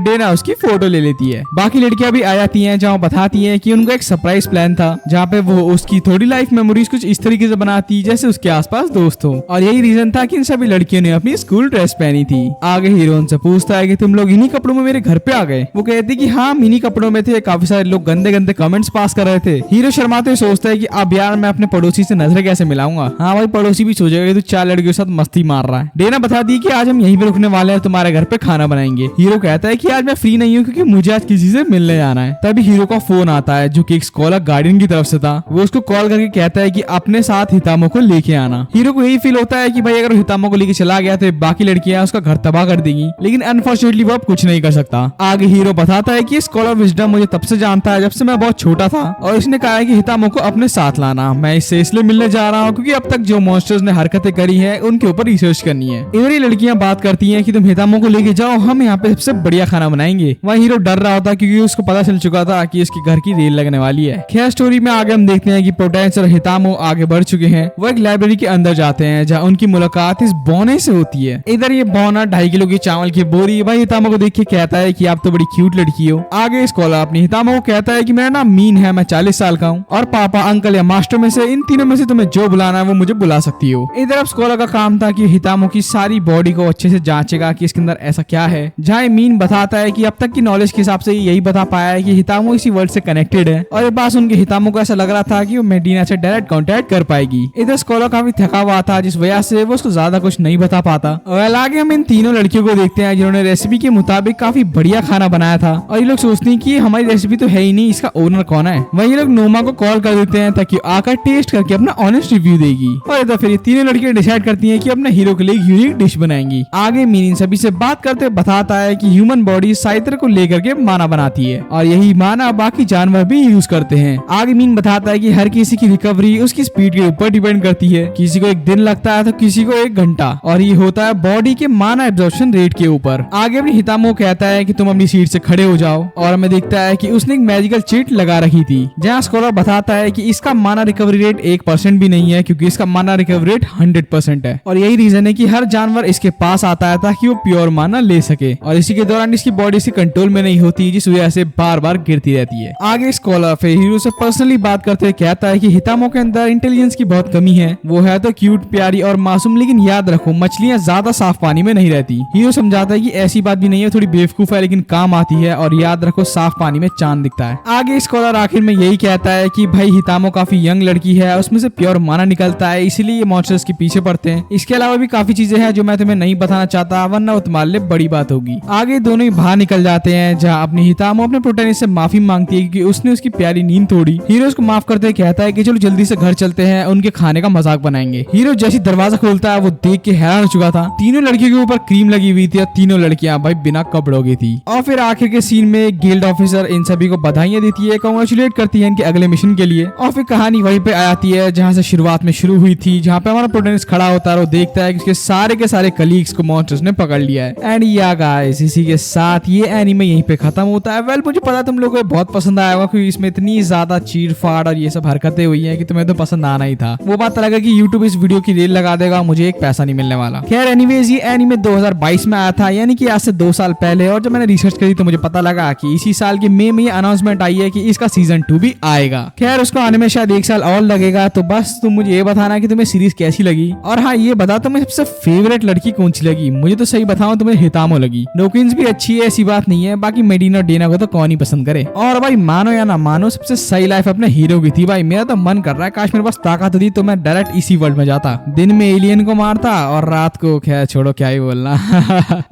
डेना उसकी फोटो ले लेती है। बाकी लड़कियां भी आ जाती हैं जहाँ बताती हैं कि उनका एक सरप्राइज प्लान था जहाँ पे वो उसकी थोड़ी लाइफ मेमोरीज कुछ इस तरीके से बनाती जैसे उसके आसपास दोस्त हो, और यही रीजन था कि इन सभी लड़कियों ने अपनी स्कूल ड्रेस पहनी थी। आगे हीरो उनसे पूछता है कि तुम लोग इन्हीं कपड़ों में मेरे घर पे आ गए। वो कहती कि हाँ हम इन्हीं कपड़ों में थे, काफी सारे लोग गंदे गंदे कमेंट्स पास कर रहे थे। हीरो शर्माते हुए सोचता है कि अब यार मैं अपने पड़ोसी से नजरें कैसे मिलाऊंगा। हाँ भाई पड़ोसी भी सोचेगा कि तू 4 लड़कियों के साथ मस्ती मार रहा है। डेना बता दी कि आज हम यहीं पे रुकने वाले हैं, तुम्हारे घर पे खाना बनाएंगे। हीरो कहता है कि आज मैं फ्री नहीं हूँ क्योंकि मुझे आज किसी से मिलने जाना है। तभी हीरो का फोन आता है जो कि एक स्कॉलर गार्डियन की तरफ से था। वो उसको कॉल करके कहता है कि अपने साथ हितामो को लेके आना। हीरो को यही फील होता है कि भाई अगर हितामो को लेके चला गया तो बाकी लड़कियां उसका घर तबाह कर देंगी, लेकिन अनफॉर्चुनेटली वो अब कुछ नहीं कर सकता। आगे हीरो बताता है कि स्कॉलर विजडम मुझे तब से जानता है जब से मैं बहुत छोटा था और इसने कहा है कि हितामो को अपने साथ लाना। मैं इससे इसलिए मिलने जा रहा हूँ क्योंकि अब तक जो मॉन्स्टर्स ने हरकतें करी है उनके ऊपर रिसर्च करनी है। इधर ही लड़कियां बात करती हैं कि तुम हितामो को लेके जाओ, हम यहाँ पे सबसे बढ़िया खाना बनाएंगे। वहीं हीरो डर रहा होता क्योंकि उसको पता चल चुका था कि इसके घर की रेल लगने वाली है। खैर स्टोरी में आगे हम देखते हैं कि प्रोटैगनिस्ट और हितामो आगे बढ़ चुके हैं। वो एक लाइब्रेरी के अंदर जाते हैं जहाँ उनकी मुलाकात इस बौने से होती है। इधर ये बौना 2.5 किलो की चावल की बोरी भाई हितामो को देख के कहता है कि आप तो बड़ी क्यूट लड़की हो। आगे स्कॉलर अपनी हितामो को कहता है कि मेरा नाम मीन है, मैं 40 साल का हूँ और पापा अंकल या मास्टर में से इन तीनों में से तुम्हें जो बुलाना है वो मुझे बुला सकती हो। इधर अब स्कॉलर का काम था कि हितामो की सारी बॉडी को अच्छे से जांचेगा कि इसके अंदर ऐसा क्या है। जहाँ मीन बताता है कि अब तक की नॉलेज के हिसाब से यही बता पाया है कि हितामो इसी वर्ल्ड से कनेक्टेड है, और ये बात सुन के हितामो को ऐसा लग रहा था कि वो मेडिना से डायरेक्ट कांटेक्ट कर पाएगी। इधर स्कॉलर काफी थका हुआ था जिस वजह से वो उसको ज्यादा कुछ नहीं बता पाता। और आगे हम इन तीनों लड़कियों को देखते हैं जिन्होंने रेसिपी के मुताबिक काफी बढ़िया खाना बनाया था, और ये लोग सोचते हैं कि हमारी रेसिपी तो है ही नहीं, इसका ओनर कौन है। वही लोग नोमा को कॉल कर देते हैं ताकि आकर टेस्ट करके अपना ऑनेस्ट रिव्यू देगी। और इधर फिर ये तीनों लड़कियां डिसाइड करती हैं कि अपने हीरो के लिए यूनिक डिश बनाएंगी। आगे मीन सभी से बात करते बताता है कि ह्यूमन बॉडी साइत्र को लेकर के माना बनाती है और यही माना बाकी जानवर भी यूज करते हैं। आगे मीन बताता है कि हर किसी की रिकवरी उसकी स्पीड के ऊपर डिपेंड करती है। किसी को 1 दिन लगता है तो किसी को 1 घंटा, और ये होता है बॉडी के माना एब्जॉर्प्शन रेट के ऊपर। आगे अपनी हितामो कहता है कि तुम अपनी सीट से खड़े हो जाओ, और हमें दिखता है कि उसने एक मैजिकल चिट लगा रखी थी जहाँ स्कॉलर बताता है कि इसका माना रिकवरी रेट 1% भी नहीं है क्योंकि इसका माना रिकवरी रेट 100% है, और यही रीजन है कि हर जानवर इसके पास आता है ताकि वो प्योर माना ले सके, और इसी के दौरान इसकी बॉडी इसके कंट्रोल में नहीं होती जिस वजह से बार बार गिरती रहती है। आगे स्कॉलर फिर हीरो से पर्सनली बात करते हुए कहता है कि हितामो के अंदर इंटेलिजेंस की बहुत कमी है। वो है तो क्यूट प्यारी और मासूम, लेकिन याद रखो मछलियां ज्यादा साफ पानी में नहीं रहती। हीरो समझाता है कि ऐसी बात भी नहीं है, थोड़ी बेवकूफ है लेकिन काम आती है, और याद रखो साफ पानी में चांद दिखता है। आगे स्कॉलर आखिर में यही कहता है कि भाई हितामो काफी यंग लड़की है, उसमें से प्योर माना निकलता है, इसीलिए ये मॉन्स्टर्स के पीछे पड़ते हैं। इसके अलावा भी काफी चीजें हैं जो मैं तुम्हें नहीं बताना चाहता वरना वो तुम्हारे लिए बड़ी बात होगी। आगे दोनों ही बाहर निकल जाते हैं जहाँ अपनी हितामो अपने प्रोटैगनिस्ट से माफी मांगती है क्योंकि उसने उसकी प्यारी नींद तोड़ी। हीरो उसको माफ करते हुए कहता है कि चलो जल्दी से घर चलते हैं, उनके खाने का मजाक बनाएंगे। हीरो जैसी दरवाजा खोलता है वो देख के हैरान हो चुका था। तीनों लड़कियों के ऊपर क्रीम लगी हुई थी और तीनों लड़कियां भाई बिना कपड़ों की थी। और फिर आखिर के सीन में गिल्ड ऑफिसर इन सभी को बधाइयां देती है, कांग्रेचुलेट करती है इनके अगले मिशन के लिए। और फिर कहानी वहीं पे आती है जहाँ से शुरुआत में शुरू हुई थी, जहाँ पे हमारा प्रोटैगनिस्ट खड़ा होता है और देखता है कि उसके सारे के सारे कलीग्स को मॉन्स्टर्स ने पकड़ लिया है। एंड या गाइस इसी के साथ ये एनीमे यहीं पे खत्म होता है। वेल मुझे पता तुम लोगों को बहुत पसंद आया होगा क्योंकि इसमें इतनी ज्यादा चीर फाड़ और ये सब हरकतें हुई है कि तुम्हें तो पसंद आना ही था। वो बात अलग है कि YouTube इस वीडियो की रेल लगा देगा, मुझे एक पैसा नहीं मिलने वाला। खैर एनीवेज ये एनीमे 2022 में आया था, यानी कि आज से 2 साल पहले, और जब मैंने रिसर्च करी तो मुझे पता लगा कि इसी साल के मई में ये अनाउंसमेंट आई है कि इसका सीजन 2 भी आएगा। खैर उसको आने में शायद 1 साल और लगेगा, तो बस तुम मुझे ये बताना कि तुम्हें सीरीज कैसी लगी, और हाँ ये बता तुम्हें सबसे फेवरेट लड़की कौन सी लगी। मुझे तो सही बताऊं तुम्हें हितामो लगी। नोकिन्स भी अच्छी है ऐसी बात नहीं है, बाकी मेडिना और डेना को तो कौन ही पसंद करे। और भाई मानो या ना मानो सबसे सही लाइफ अपने हीरो की थी। भाई मेरा तो मन कर रहा है काश मेरे पास ताकत होती तो मैं डायरेक्ट इसी वर्ल्ड में जाता, दिन में एलियन को मारता और रात को खैर छोड़ो क्या ही बोलना।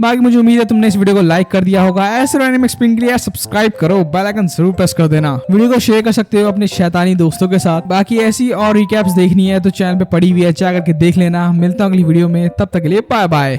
बाकी मुझे उम्मीद है तुमने इस वीडियो को लाइक कर दिया होगा। ऐसे एनिमे एक्सप्लेन के लिए सब्सक्राइब करो, बेल आइकन जरूर प्रेस कर देना। वीडियो को शेयर कर सकते हो अपने शैतानी दोस्तों के साथ। बाकी ऐसी और रिकैप्स देखनी है तो चैनल पे पड़ी हुई है, जा करके देख लेना। मिलता हूँ अगली वीडियो में, तब तक के लिए बाय बाय।